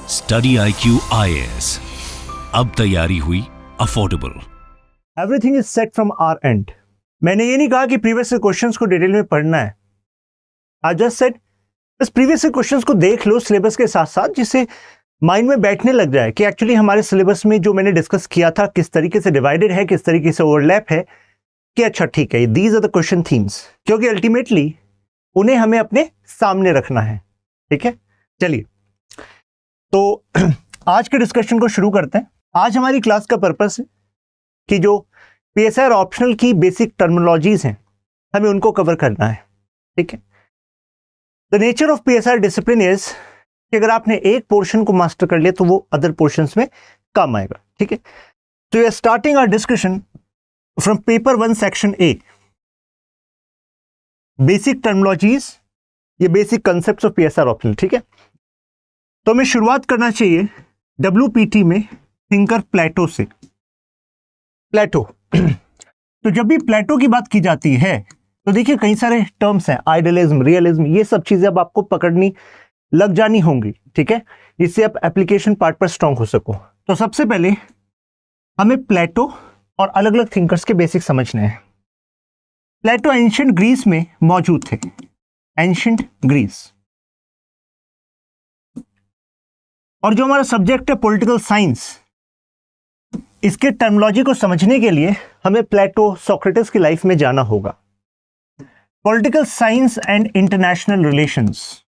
Study IQ IAS, अब तैयारी हुई affordable. Everything is set from our and. मैंने ये नहीं कहा कि प्रीवियस क्वेश्चंस को डिटेल में पढ़ना है। आई जस्ट सेड बस प्रीवियस क्वेश्चंस को देख लो सिलेबस के साथ साथ, जिससे माइंड में बैठने लग जाए कि एक्चुअली हमारे सिलेबस में जो मैंने डिस्कस किया था किस तरीके से डिवाइडेड है, किस तरीके से ओवरलैप है, कि अच्छा ठीक है, these are the question themes, क्योंकि अल्टीमेटली उन्हें हमें अपने सामने रखना है। ठीक है, चलिए तो आज के डिस्कशन को शुरू करते हैं। आज हमारी क्लास का पर्पस है कि जो PSR ऑप्शनल की बेसिक टर्मिनोलॉजीज हैं हमें उनको कवर करना है। ठीक है, the nature of PSR discipline is कि अगर आपने एक पोर्शन को मास्टर कर लिया तो वो अदर पोर्शंस में काम आएगा। ठीक है, तो we are starting our discussion from paper 1 section A, basic terminologies, ये basic concepts of PSR optional. ठीक है, तो हमें शुरुआत करना चाहिए WPT में थिंकर प्लेटो से। प्लेटो तो जब भी प्लेटो की बात की जाती है तो देखिए कई सारे टर्म्स हैं, आइडियलिज्म, रियलिज्म, ये सब चीजें अब आपको पकड़नी लग जानी होंगी। ठीक है, जिससे आप एप्लीकेशन पार्ट पर स्ट्रांग हो सको। तो सबसे पहले हमें प्लेटो और अलग अलग थिंकर्स के बेसिक समझने हैं। प्लेटो एंशिएंट ग्रीस में मौजूद थे। एंशिएंट ग्रीस, और जो हमारा सब्जेक्ट है पॉलिटिकल साइंस, इसके टर्मिनोलॉजी को समझने के लिए हमें प्लेटो, सोक्रेटिस की लाइफ में जाना होगा। Political science and international relations.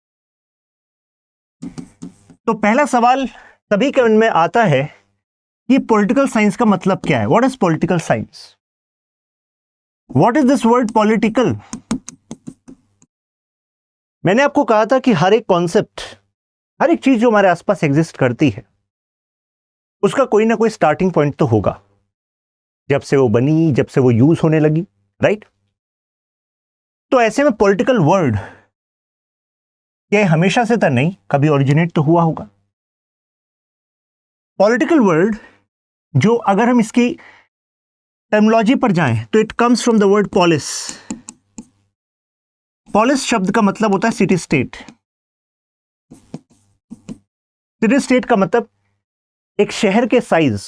तो पहला सवाल सभी के मन में आता है कि पॉलिटिकल साइंस का मतलब क्या है। What is political science? What is this word political? मैंने आपको कहा था कि हर एक कॉन्सेप्ट, हर एक चीज जो हमारे आसपास एग्जिस्ट करती है, उसका कोई ना कोई स्टार्टिंग पॉइंट तो होगा, जब से वो बनी, जब से वो यूज होने लगी, राइट? तो ऐसे में पॉलिटिकल वर्ड ये हमेशा से तो नहीं, कभी ओरिजिनेट तो हुआ होगा। पॉलिटिकल वर्ड जो अगर हम इसकी टर्मिनोलॉजी पर जाएं तो it comes from the word polis. Polis शब्द का मतलब होता है सिटी स्टेट। सिटी स्टेट का मतलब एक शहर के साइज,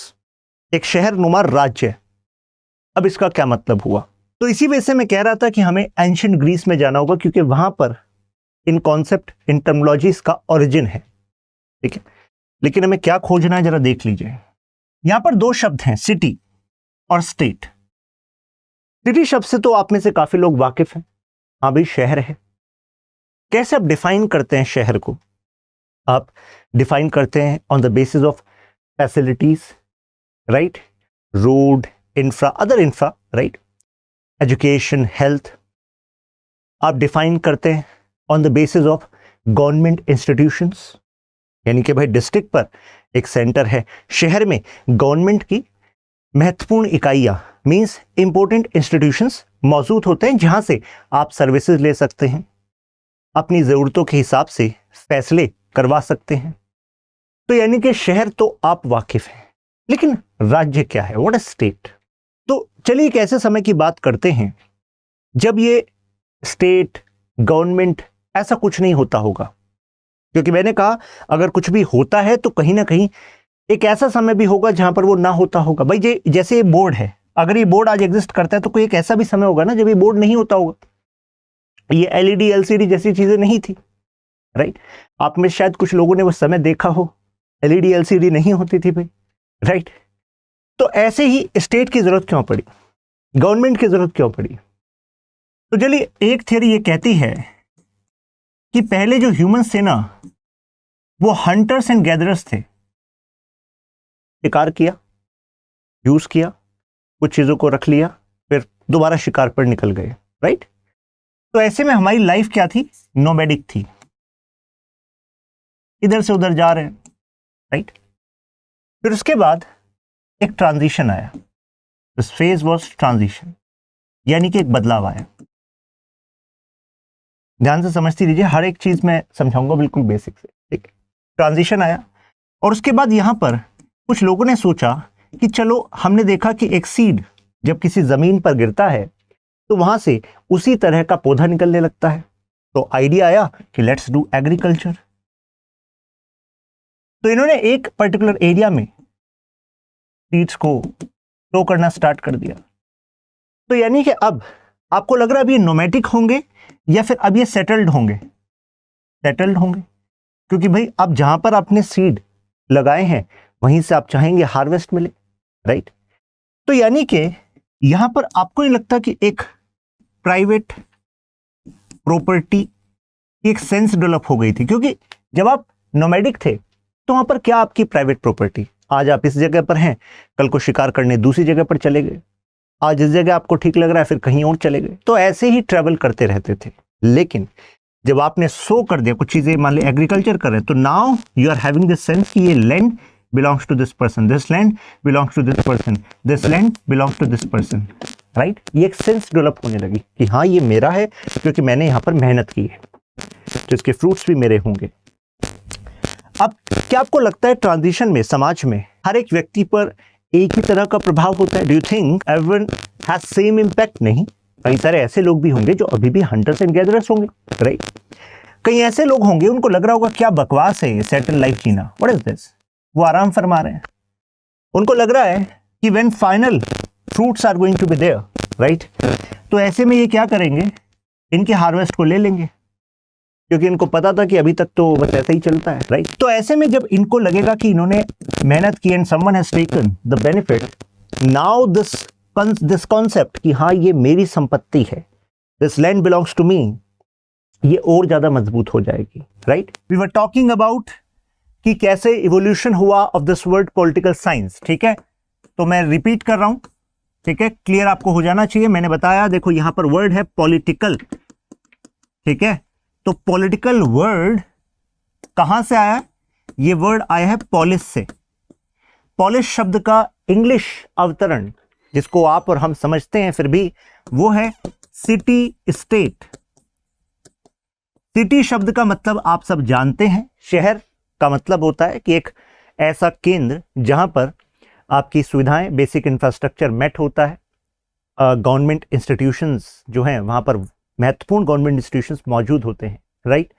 एक शहर नुमा राज्य। अब इसका क्या मतलब हुआ? तो इसी वजह से मैं कह रहा था कि हमें एंशिएंट ग्रीस में जाना होगा, क्योंकि वहां पर इन कॉन्सेप्ट, इन टर्मिनोलॉजीज का ओरिजिन है। ठीक है, लेकिन हमें क्या खोजना है जरा देख लीजिए। यहां पर दो शब्द हैं, सिटी और स्टेट। सिटी शब्द से तो आप में से काफी लोग वाकिफ हैं। हाँ भाई, शहर है। कैसे आप डिफाइन करते हैं शहर को? आप डिफाइन करते हैं on the basis of facilities, right? Road, infra, other infra, right? Education, health. आप डिफाइन करते हैं on the basis of government institutions, यानी कि भाई डिस्ट्रिक्ट पर एक सेंटर है, शहर में गवर्नमेंट की महत्वपूर्ण इकाइयां, मींस इंपॉर्टेंट इंस्टीट्यूशंस मौजूद होते हैं, जहां से आप सर्विसेज ले सकते हैं, अपनी जरूरतों के हिसाब से फैसले करवा सकते हैं। तो यानी कि शहर तो आप वाकिफ हैं, लेकिन राज्य क्या है? What is state? तो चलिए एक ऐसे समय की बात करते हैं जब ये स्टेट, गवर्नमेंट ऐसा कुछ नहीं होता होगा, क्योंकि मैंने कहा अगर कुछ भी होता है तो कहीं ना कहीं एक ऐसा समय भी होगा जहां पर वो ना होता होगा। भाई ये जैसे ये बोर्ड है, अगर ये बोर्ड आज एग्जिस्ट करता है तो कोई एक ऐसा भी समय होगा ना जब ये बोर्ड नहीं होता होगा। ये LED, LCD जैसी चीजें नहीं थी, राइट? आप में शायद कुछ लोगों ने वो समय देखा हो, LED, LCD नहीं होती थी भाई, राइट? तो ऐसे ही स्टेट की जरूरत क्यों पड़ी, गवर्नमेंट की जरूरत क्यों पड़ी? तो चलिए एक थियरी ये कहती है कि पहले जो ह्यूमंस थे ना, वो हंटर्स एंड गैदरर्स थे। शिकार किया, यूज किया, कुछ चीजों को रख लिया, फिर दोबारा शिकार पर निकल गए, राइट? तो ऐसे में हमारी लाइफ क्या थी? नोमैडिक थी, इधर से उधर जा रहे हैं, राइट? फिर उसके बाद एक ट्रांजिशन आया। दिस फेज वाज ट्रांजिशन, यानी कि एक बदलाव आया। ध्यान से समझती रहिए, हर एक चीज मैं समझाऊंगा बिल्कुल बेसिक से। ठीक, ट्रांजिशन आया और उसके बाद यहां पर कुछ लोगों ने सोचा कि चलो, हमने देखा कि एक सीड जब किसी जमीन पर गिरता है तो वहां से उसी तरह का पौधा निकलने लगता है। तो आइडिया आया कि लेट्स डू एग्रीकल्चर। तो इन्होंने एक पर्टिकुलर एरिया में सीड्स को ग्रो करना स्टार्ट कर दिया। तो यानी कि अब आपको लग रहा है अब ये नोमैटिक होंगे या फिर अब ये सेटल्ड होंगे? सेटल्ड होंगे, क्योंकि भाई अब जहां पर आपने सीड लगाए हैं वहीं से आप चाहेंगे हार्वेस्ट मिले, राइट? तो यानी कि यहां पर आपको नहीं लगता कि एक प्राइवेट प्रॉपर्टी की एक सेंस डेवलप हो गई थी? क्योंकि जब आप नोमैडिक थे तो वहां पर क्या आपकी प्राइवेट प्रॉपर्टी? आज आप इस जगह पर हैं, कल को शिकार करने दूसरी जगह पर चले गए, आज इस जगह आपको ठीक लग रहा है फिर कहीं और चले गए, तो ऐसे ही ट्रेवल करते रहते थे। लेकिन जब आपने सो कर दिया, कुछ चीजें मान ली एग्रीकल्चर कर रहे हैं, तो now you are having this sense कि ये land belongs to this person, this land belongs to this person, this land belongs to this person, right? ये एक सेंस डेवलप होने लगी कि हाँ ये मेरा है क्योंकि मैंने यहां पर मेहनत की है, तो इसके फ्रूट्स भी मेरे होंगे। अब क्या आपको लगता है ट्रांजिशन में समाज में हर एक व्यक्ति पर एक ही तरह का प्रभाव होता है? Do you think everyone has same impact? नहीं, कई सारे ऐसे लोग भी होंगे जो अभी भी हंटर्स एंड गैदरर्स होंगे, राइट? कई ऐसे लोग होंगे उनको लग रहा होगा क्या बकवास है ये सेटल लाइफ जीना, व्हाट इज दिस, वो आराम फरमा रहे हैं। उनको लग रहा है कि when final fruits are going to be there, right? तो ऐसे में ये क्या करेंगे, इनके हार्वेस्ट को ले लेंगे, क्योंकि इनको पता था कि अभी तक तो बस ऐसा ही चलता है, राइट? तो ऐसे में जब इनको लगेगा कि इन्होंने मेहनत की and someone has taken the benefit, now this concept कि हाँ ये मेरी संपत्ति है, this land belongs to me, ये और ज्यादा मजबूत हो जाएगी, right? We were talking about कि कैसे इवोल्यूशन हुआ of this word political science, ठीक है? तो मैं रिपीट कर रहा हूं, ठीक है? क्लियर आपको हो जाना चाहिए। मैंने बताया, देखो यहां पर वर्ड है पॉलिटिकल, ठीक है? तो पॉलिटिकल वर्ड कहां से आया? ये वर्ड आया है पॉलिस से। पॉलिस शब्द का इंग्लिश अवतरण जिसको आप और हम समझते हैं फिर भी, वो है सिटी स्टेट। सिटी शब्द का मतलब आप सब जानते हैं, शहर का मतलब होता है कि एक ऐसा केंद्र जहां पर आपकी सुविधाएं, बेसिक इंफ्रास्ट्रक्चर मेट होता है, गवर्नमेंट इंस्टीट्यूशंस जो हैं वहां पर महत्वपूर्ण गवर्नमेंट इंस्टीट्यूशंस मौजूद होते हैं, राइट?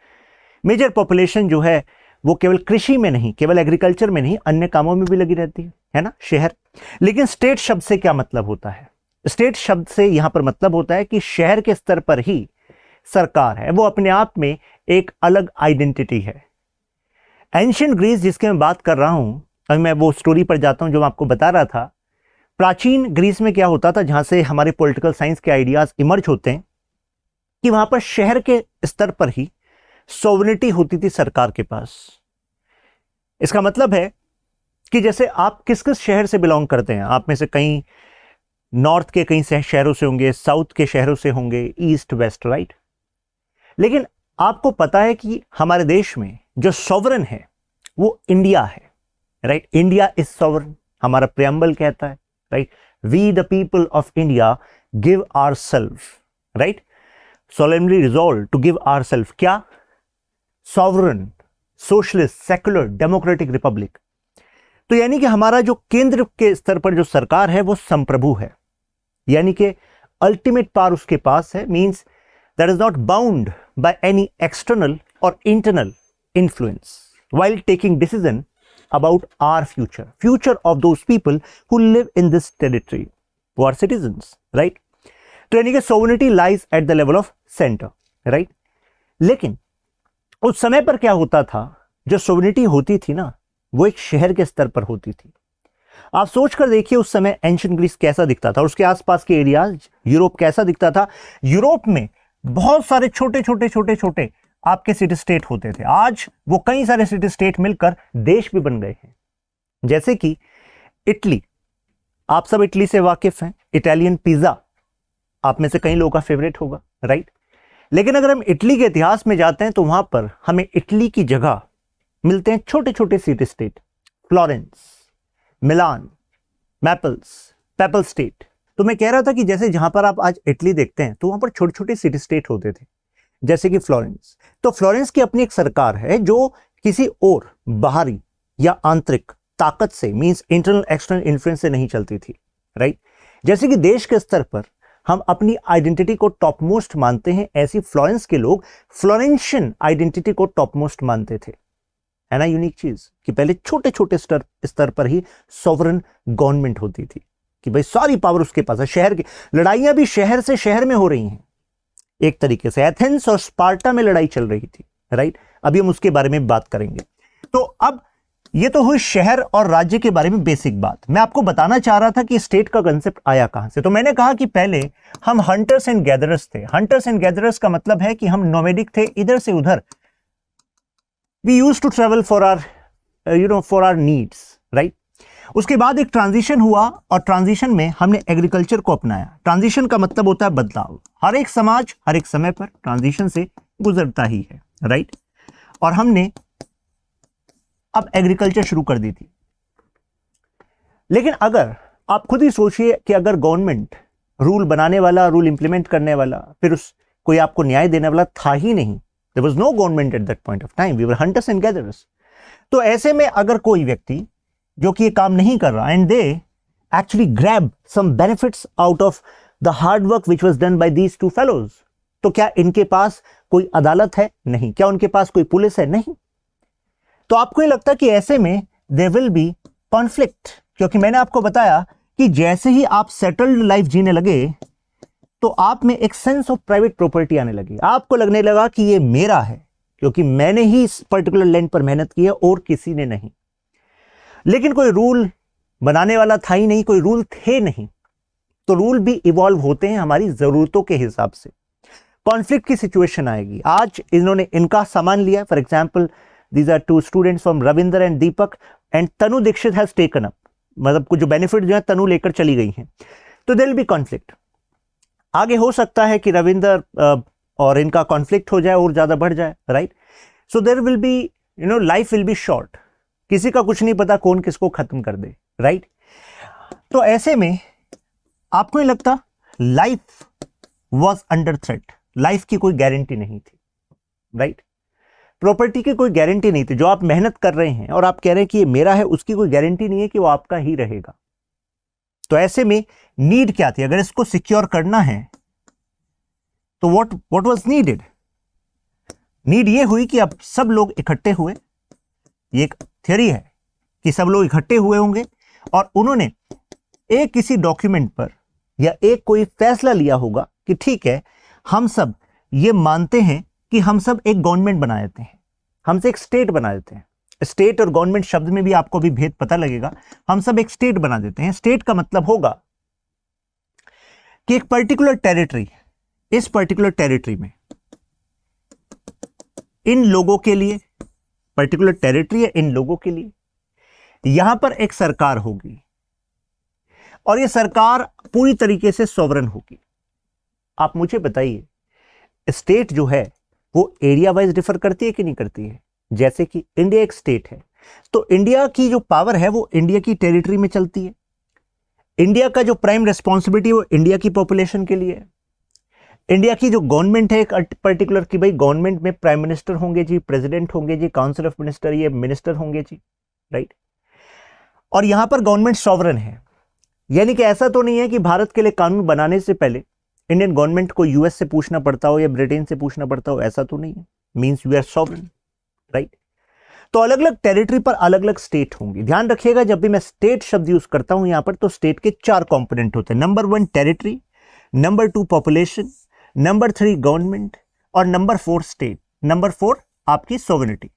मेजर पॉपुलेशन जो है वो केवल कृषि में नहीं, केवल एग्रीकल्चर में नहीं, अन्य कामों में भी लगी रहती है ना, शहर। लेकिन स्टेट शब्द से क्या मतलब होता है? स्टेट शब्द से यहां पर मतलब होता है कि शहर के स्तर पर ही सरकार है, वो अपने आप में एक अलग आइडेंटिटी है। एंशिएंट ग्रीस जिसके मैं बात कर रहा हूं, अभी मैं वो स्टोरी पर जाता हूं जो मैं आपको बता रहा था। प्राचीन ग्रीस में क्या होता था, जहां से हमारे पॉलिटिकल साइंस के आइडियाज इमर्ज होते हैं, कि वहां पर शहर के स्तर पर ही सोवरेनिटी होती थी सरकार के पास। इसका मतलब है कि जैसे आप किस किस शहर से बिलोंग करते हैं, आप में से कई नॉर्थ के कई शहरों से होंगे, साउथ के शहरों से होंगे, ईस्ट वेस्ट, राइट? लेकिन आपको पता है कि हमारे देश में जो सॉवरन है वो इंडिया है, राइट? इंडिया इज सॉवरन, हमारा प्रियम्बल कहता है, right? We the people of India give ourselves, right? solemnly resolved to give ourselves क्या? sovereign, socialist, secular, democratic republic। तो यानी कि हमारा जो केंद्र के स्तर पर जो सरकार है वो संप्रभु है, यानी कि अल्टीमेट पावर उसके पास है, means that is not bound by any external और internal influence while taking decision about our future of those people who live in this territory, who are citizens, right? तो यानी कि sovereignty lies at the level of centre, right? लेकिन उस समय पर क्या होता था, जो सोवरेनिटी होती थी ना, वो एक शहर के स्तर पर होती थी। आप सोच कर देखिए उस समय एंशिएंट ग्रीस कैसा दिखता था, उसके आसपास के एरियाज, यूरोप कैसा दिखता था। यूरोप में बहुत सारे छोटे छोटे छोटे छोटे आपके सिटी स्टेट होते थे। आज वो कई सारे सिटी स्टेट मिलकर देश भी बन गए हैं। जैसे कि इटली, आप सब इटली से वाकिफ हैं, इटालियन पिज्जा आप में से कई लोगों का फेवरेट होगा, राइट? लेकिन अगर हम इटली के इतिहास में जाते हैं तो वहां पर हमें इटली की जगह मिलते हैं छोटे छोटे सिटी स्टेट, फ्लोरेंस, मिलान, पेपल स्टेट। तो मैं कह रहा था कि जैसे जहां पर आप आज इटली देखते हैं तो वहां पर छोटे छोटे सिटी स्टेट होते थे, जैसे कि फ्लोरेंस। तो फ्लोरेंस की अपनी एक सरकार है जो किसी और बाहरी या आंतरिक ताकत से, मींस इंटरनल एक्सटर्नल इन्फ्लुएंस से नहीं चलती थी, राइट? जैसे कि देश के स्तर पर हम अपनी आइडेंटिटी को टॉप मोस्ट मानते हैं, ऐसी फ्लोरेंस के लोग फ्लोरेंशियन आइडेंटिटी को टॉप मोस्ट मानते थे, है ना यूनिक चीज कि पहले छोटे छोटे स्तर पर ही सॉवरन गवर्नमेंट होती थी कि भाई सारी पावर उसके पास है। शहर की लड़ाइयां भी शहर से शहर में हो रही हैं एक तरीके से, एथेंस और स्पार्टा में लड़ाई चल रही थी, राइट। अभी हम उसके बारे में बात करेंगे। तो अब ये तो हुई शहर और राज्य के बारे में बेसिक बात। मैं आपको बताना चाह रहा था कि स्टेट का कंसेप्ट आया कहां से। तो मैंने कहा कि पहले हम हंटर्स एंड गैदरर्स थे। हंटर्स एंड गैदरर्स का मतलब है कि हम नोमैडिक थे, इधर से उधर। We used to travel for our for our needs, right. उसके बाद एक ट्रांजिशन हुआ और ट्रांजिशन में हमने एग्रीकल्चर को अपनाया। ट्रांजिशन का मतलब होता है बदलाव। हर एक समाज हर एक समय पर ट्रांजिशन से गुजरता ही है, राइट। और हमने अब एग्रीकल्चर शुरू कर दी थी। लेकिन अगर आप खुद ही सोचिए कि अगर गवर्नमेंट रूल बनाने वाला, रूल इंप्लीमेंट करने वाला, फिर उस कोई आपको न्याय देने वाला था ही नहीं, there was no government at that point of time, we were hunters and gatherers. तो ऐसे में अगर कोई व्यक्ति जो कि ये काम नहीं कर रहा and they actually grab some benefits out of the hard work which was done by these two fellows, तो क्या इनके पास कोई अदालत है? नहीं। क्या उनके पास कोई पुलिस है? नहीं। तो आपको ये लगता है कि ऐसे में देयर विल बी कॉन्फ्लिक्ट, क्योंकि मैंने आपको बताया कि जैसे ही आप सेटल्ड लाइफ जीने लगे तो आप में एक सेंस ऑफ प्राइवेट प्रॉपर्टी आने लगी। आपको लगने लगा कि ये मेरा है क्योंकि मैंने ही इस पर्टिकुलर लैंड पर मेहनत की है और किसी ने नहीं। लेकिन कोई रूल बनाने वाला था ही नहीं, कोई रूल थे नहीं। तो रूल भी इवॉल्व होते हैं हमारी जरूरतों के हिसाब से। कॉन्फ्लिक्ट की सिचुएशन आएगी। आज इन्होंने इनका सामान लिया, for example these are two students from Ravinder and Deepak and Tanu Dixit has taken up, मतलब कुछ जो बेनिफिट जो है तनु लेकर चली गई हैं। तो देयर विल बी कॉन्फ्लिक्ट। आगे हो सकता है कि रविंदर और इनका कॉन्फ्लिक्ट हो जाए और ज्यादा बढ़ जाए, right. So there will be life will be short. किसी का कुछ नहीं पता कौन किसको खत्म कर दे, राइट। तो ऐसे में आपको नहीं लगता life was under threat? Life की कोई गारंटी नहीं थी, राइट। प्रॉपर्टी की कोई गारंटी नहीं थी। जो आप मेहनत कर रहे हैं और आप कह रहे हैं कि ये मेरा है, उसकी कोई गारंटी नहीं है कि वो आपका ही रहेगा। तो ऐसे में नीड क्या थी? अगर इसको सिक्योर करना है तो व्हाट वाज नीडेड? नीड ये हुई कि अब सब लोग इकट्ठे हुए। ये एक थ्योरी है कि सब लोग इकट्ठे हुए होंगे और उन्होंने एक किसी डॉक्यूमेंट पर या एक कोई फैसला लिया होगा कि ठीक है, हम सब ये मानते हैं कि हम सब एक गवर्नमेंट बना देते हैं, हमसे एक स्टेट बना देते हैं। स्टेट और गवर्नमेंट शब्द में भी आपको भी भेद पता लगेगा। हम सब एक स्टेट बना देते हैं। स्टेट का मतलब होगा कि एक पर्टिकुलर टेरिटरी, इस पर्टिकुलर टेरिटरी में इन लोगों के लिए, पर्टिकुलर टेरिटरी है इन लोगों के लिए, यहां पर एक सरकार होगी और यह सरकार पूरी तरीके से सॉवरन होगी। आप मुझे बताइए, स्टेट जो है वो एरिया वाइज डिफर करती है कि नहीं करती है? जैसे कि इंडिया एक स्टेट है तो इंडिया की जो पावर है वो इंडिया की टेरिटरी में चलती है। इंडिया का जो प्राइम रिस्पॉन्सिबिलिटी वो इंडिया की पॉपुलेशन के लिए है। इंडिया की जो गवर्नमेंट है एक पर्टिकुलर कि भाई गवर्नमेंट में प्राइम मिनिस्टर होंगे जी, प्रेसिडेंट होंगे जी, काउंसिल ऑफ मिनिस्टर, ये मिनिस्टर होंगे जी, राइट। और यहां पर गवर्नमेंट सॉवरन है, यानी कि ऐसा तो नहीं है कि भारत के लिए कानून बनाने से पहले इंडियन गवर्नमेंट को यूएस से पूछना पड़ता हो या ब्रिटेन से पूछना पड़ता हो, ऐसा तो नहीं है। Means we are sovereign, right. तो अलग अलग टेरिटरी पर अलग अलग स्टेट होंगी। ध्यान रखिएगा जब भी मैं स्टेट शब्द यूज करता हूं यहां पर, तो स्टेट के 4 कंपोनेंट होते हैं। Number 1 territory, number 2 population, number 3 government और नंबर 4 स्टेट। नंबर 4 आपकी सोवरेनिटी,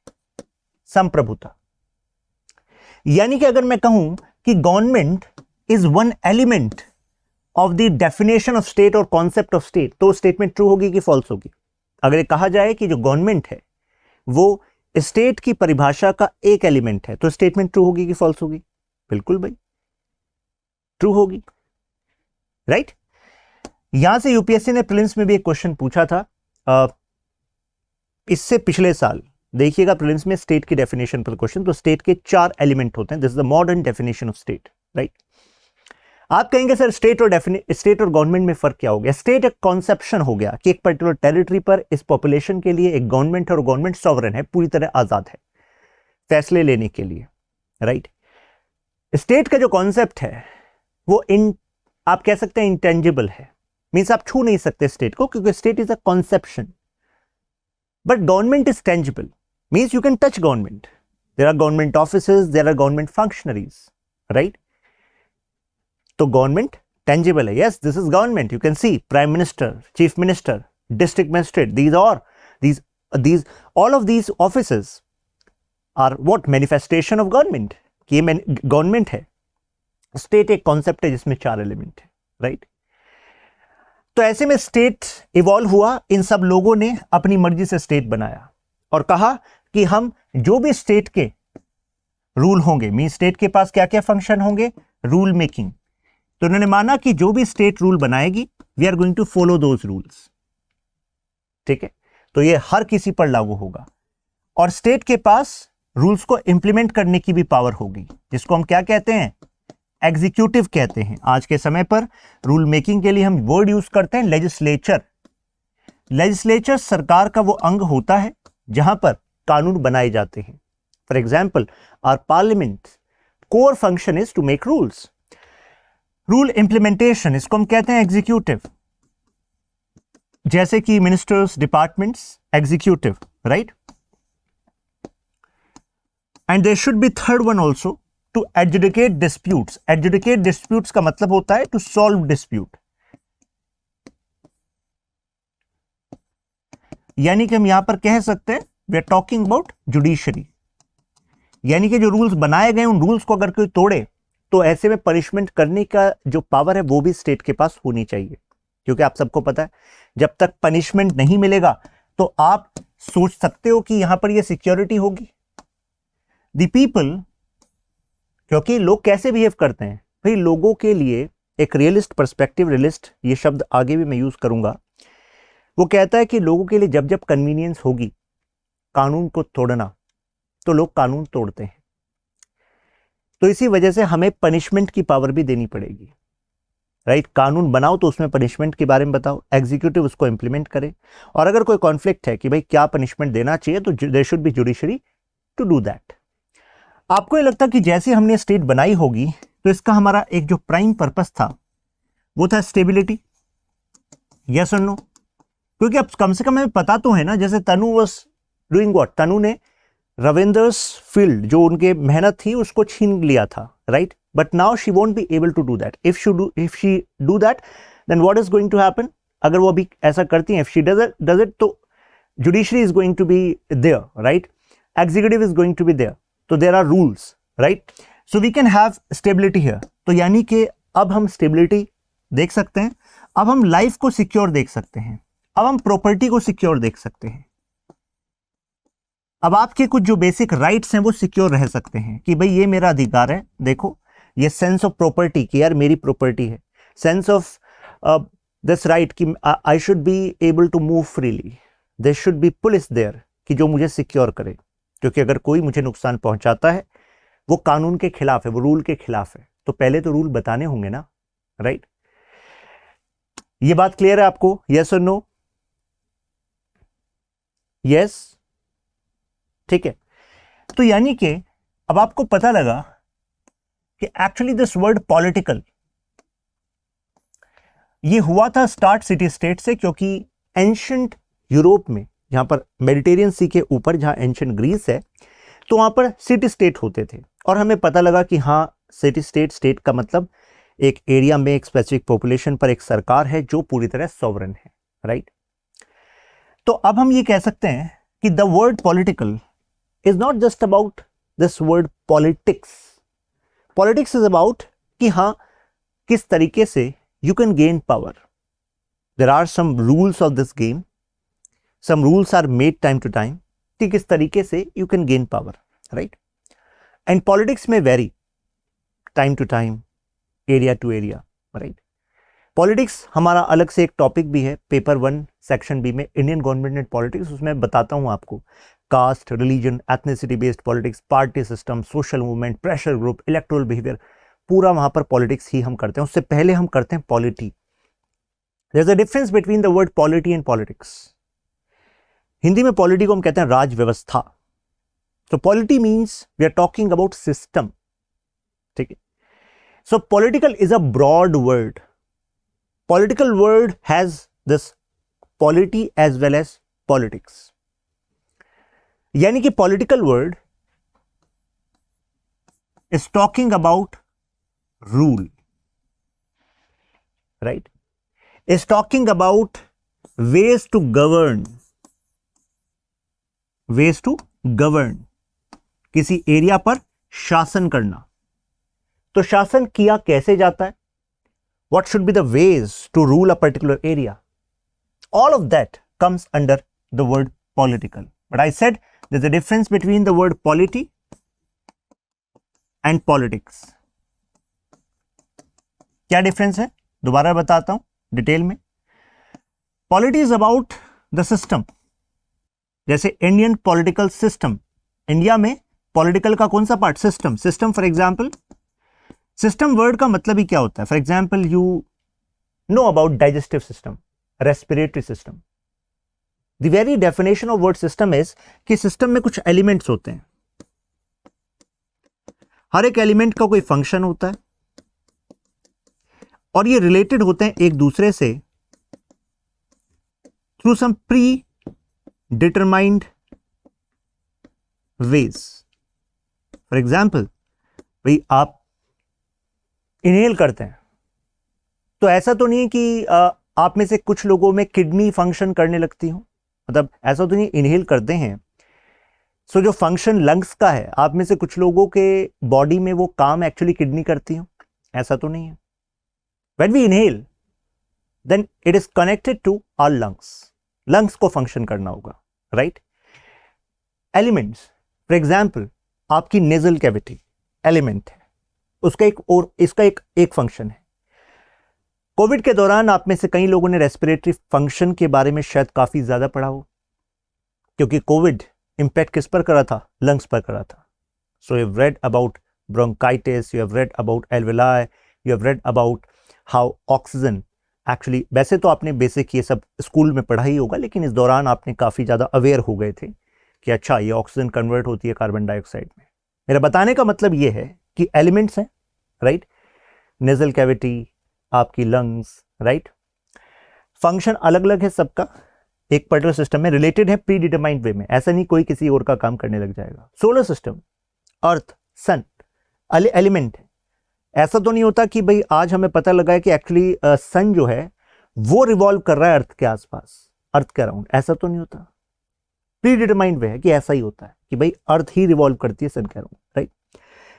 संप्रभुता। यानी कि अगर मैं कहूं कि government is one element of the definition of state और कॉन्सेप्ट ऑफ स्टेट, तो स्टेटमेंट ट्रू होगी कि फॉल्स होगी? अगर ये कहा जाए कि जो गवर्नमेंट है वो स्टेट की परिभाषा का एक एलिमेंट है, तो स्टेटमेंट ट्रू होगी कि फॉल्स होगी? बिल्कुल भाई ट्रू होगी, राइट। यहां से यूपीएससी ने प्रीलिम्स में भी एक क्वेश्चन पूछा था इससे पिछले साल। देखिएगा प्रीलिम्स में स्टेट की डेफिनेशन पर क्वेश्चन। तो स्टेट के 4 एलिमेंट होते हैं। This is the modern definition of state, right. आप कहेंगे सर स्टेट और गवर्नमेंट में फर्क क्या हो गया? स्टेट एक कॉन्सेप्शन हो गया कि एक पर्टिकुलर टेरिटरी पर इस पॉपुलेशन के लिए एक गवर्नमेंट है और गवर्नमेंट सॉवरन है, पूरी तरह आजाद है फैसले लेने के लिए, राइट। स्टेट का जो कॉन्सेप्ट है वो आप कह सकते हैं इंटेंजिबल है, मींस आप छू नहीं सकते स्टेट को, क्योंकि state is a conception. But government is tangible, means you can touch government, there are government offices, there are government functionaries, right? तो गवर्नमेंट टेंजिबल है, yes, this is government. You can see prime minister, chief minister, district magistrate, these all of these offices are what manifestation of government. कि ये government है. State एक concept है जिसमें 4 element है, right? तो ऐसे में स्टेट इवॉल्व हुआ. इन सब लोगों ने अपनी मर्जी से स्टेट बनाया और कहा कि हम जो भी स्टेट के रूल होंगे, मीन स्टेट के पास क्या क्या फंक्शन होंगे, रूल मेकिंग. तो उन्होंने माना कि जो भी स्टेट रूल बनाएगी, we are going to follow those rules. ठीक है, तो ये हर किसी पर लागू होगा. और स्टेट के पास रूल्स को इंप्लीमेंट करने की भी पावर होगी, जिसको हम क्या कहते हैं, एग्जीक्यूटिव कहते हैं. आज के समय पर रूल मेकिंग के लिए हम वर्ड यूज करते हैं लेजिस्लेचर. लेजिस्लेचर सरकार का वो अंग होता है जहां पर कानून बनाए जाते हैं. For example, our parliament core function is to make rules. Rule implementation, इसको हम कहते हैं एग्जीक्यूटिव. जैसे कि ministers, departments, executive, right? And there should be third one also, to adjudicate disputes. Adjudicate disputes का मतलब होता है टू सॉल्व डिस्प्यूट. यानी कि हम यहां पर कह सकते हैं we are talking about judiciary. यानी कि जो रूल्स बनाए गए, उन रूल्स को अगर कोई तोड़े तो ऐसे में पनिशमेंट करने का जो पावर है वो भी स्टेट के पास होनी चाहिए. क्योंकि आप सबको पता है, जब तक पनिशमेंट नहीं मिलेगा तो आप सोच सकते हो कि यहां पर ये सिक्योरिटी होगी. द पीपल, क्योंकि लोग कैसे बिहेव करते हैं भाई, लोगों के लिए एक रियलिस्ट पर्सपेक्टिव, रियलिस्ट ये शब्द आगे भी मैं यूज करूंगा, वो कहता है कि लोगों के लिए जब जब कन्वीनियंस होगी कानून को तोड़ना, तो लोग कानून तोड़ते हैं. तो इसी वजह से हमें पनिशमेंट की पावर भी देनी पड़ेगी, राइट? कानून बनाओ तो उसमें पनिशमेंट के बारे में बताओ, एग्जीक्यूटिव उसको इंप्लीमेंट करे. और अगर कोई कॉन्फ्लिक्ट है कि भाई क्या पनिशमेंट देना चाहिए, तो there should be judiciary to do that. आपको ये लगता कि जैसे हमने स्टेट बनाई होगी तो इसका हमारा एक जो प्राइम पर्पस था वो था स्टेबिलिटी, यस और नो? क्योंकि अब कम से कम हमें पता तो है ना, जैसे तनु वाज डूइंग व्हाट, तनु ने रविंदर्स फील्ड, जो उनके मेहनत थी, उसको छीन लिया था, right? But now she won't be able to do that. If she do that, then what is going to happen? अगर वो अभी ऐसा करती हैं, इफ शी डज इट, तो judiciary is going to be there, right? Executive is going to be there. तो there are rules, right? So we can have stability here. तो यानी कि अब हम स्टेबिलिटी देख सकते हैं, अब हम लाइफ को सिक्योर देख सकते हैं, अब हम प्रॉपर्टी को सिक्योर देख सकते हैं. अब आपके कुछ जो बेसिक राइट्स हैं वो सिक्योर रह सकते हैं कि भाई ये मेरा अधिकार है. देखो, ये सेंस ऑफ प्रॉपर्टी कि यार मेरी प्रॉपर्टी है, सेंस ऑफ दिस राइट कि I should be able to move freely, there should be police there कि जो मुझे सिक्योर करे. क्योंकि अगर कोई मुझे नुकसान पहुंचाता है वो कानून के खिलाफ है, वो रूल के खिलाफ है, तो पहले तो रूल बताने होंगे ना, राइट? ये बात क्लियर है आपको, यस और नो? यस, ठीक है. तो यानी कि अब आपको पता लगा कि एक्चुअली दिस वर्ड पॉलिटिकल ये हुआ था स्टार्ट सिटी स्टेट से, क्योंकि एंशिएंट यूरोप में, जहां पर मेडिटेरियन सी के ऊपर जहां एंशिएंट ग्रीस है, तो वहां पर सिटी स्टेट होते थे. और हमें पता लगा कि हाँ, सिटी स्टेट, स्टेट का मतलब एक एरिया में एक स्पेसिफिक पॉपुलेशन पर एक सरकार है जो पूरी तरह सॉवरन है, राइट? तो अब हम ये कह सकते हैं कि the word political is not just about this word politics. Politics is about कि हाँ, किस तरीके से you can gain power. There are some rules of this game. Some rules are made time to time कि किस तरीके से you can gain power, right? And politics may vary time to time, area to area, right? Politics हमारा अलग से एक topic भी है, पेपर 1 सेक्शन बी में, इंडियन गवर्नमेंट एंड पॉलिटिक्स. उसमें बताता हूं आपको caste, religion, ethnicity based politics, party system, social movement, pressure group, electoral behaviour, पूरा वहां पर पॉलिटिक्स ही हम करते हैं. उससे पहले हम करते हैं polity. There is a difference between the word polity and politics. Hindi में पॉलिटी को हम कहते हैं राज व्यवस्था. तो polity means we are talking about system, ठीक है? So political is a broad word. Political word has this polity as well as politics. यानी कि political word is talking about rule, right? Is talking about ways to govern, ways to govern, किसी area पर शासन करना। तो शासन किया कैसे जाता है? What should be the ways to rule a particular area? All of that comes under the word political. But I said there's a difference between the word polity and politics. क्या डिफरेंस है? दोबारा बताता हूं detail में। Polity is about the system, जैसे Indian political system, India में political का कौन सा part? System. System for example, system word का मतलब ही क्या होता है? For example you know about digestive system, respiratory system. The very definition of word system is कि सिस्टम में कुछ एलिमेंट्स होते हैं, हर एक एलिमेंट का कोई फंक्शन होता है और ये रिलेटेड होते हैं एक दूसरे से through some predetermined ways. For example, भाई आप इनहेल करते हैं तो ऐसा तो नहीं है कि आप में से कुछ लोगों में किडनी फंक्शन करने लगती हो, मतलब ऐसा तो नहीं, इनहेल करते हैं सो जो फंक्शन लंग्स का है, आप में से कुछ लोगों के बॉडी में वो काम एक्चुअली किडनी करती हो, ऐसा तो नहीं है। When we inhale, then it is connected to our lungs. Lungs को फंक्शन करना होगा, right? Elements, for example, आपकी nasal cavity एलिमेंट है, उसका एक और इसका एक फंक्शन है। कोविड के दौरान आप में से कई लोगों ने रेस्पिरेटरी फंक्शन के बारे में शायद काफी ज्यादा पढ़ा हो, क्योंकि कोविड इंपैक्ट किस पर करा था? लंग्स पर करा था। So you have read about bronchitis, you have read about alveoli, you have read about how oxygen actually, वैसे तो आपने बेसिक ये सब स्कूल में पढ़ा ही होगा, लेकिन इस दौरान आपने काफ़ी ज़्यादा अवेयर हो गए थे कि अच्छा ये ऑक्सीजन कन्वर्ट होती है कार्बन डाइऑक्साइड में। मेरा बताने का मतलब ये है कि एलिमेंट्स हैं, राइट? नेजल कैविटी, आपकी लंग्स, राइट? फंक्शन अलग अलग है सबका, एक पर्टिकुलर सिस्टम में रिलेटेड है प्री डिटरमाइंड वे में, ऐसा नहीं कोई किसी और का काम करने लग जाएगा। सोलर सिस्टम, अर्थ, सन, एलिमेंट है। ऐसा तो नहीं होता कि भाई आज हमें पता लगा है कि एक्चुअली सन जो है वो रिवॉल्व कर रहा है अर्थ के आसपास, अर्थ के अराउंड, ऐसा तो नहीं होता। प्री डिटरमाइंड वे है कि ऐसा ही होता है कि भाई अर्थ ही रिवॉल्व करती है सन के अराउंड, राइट?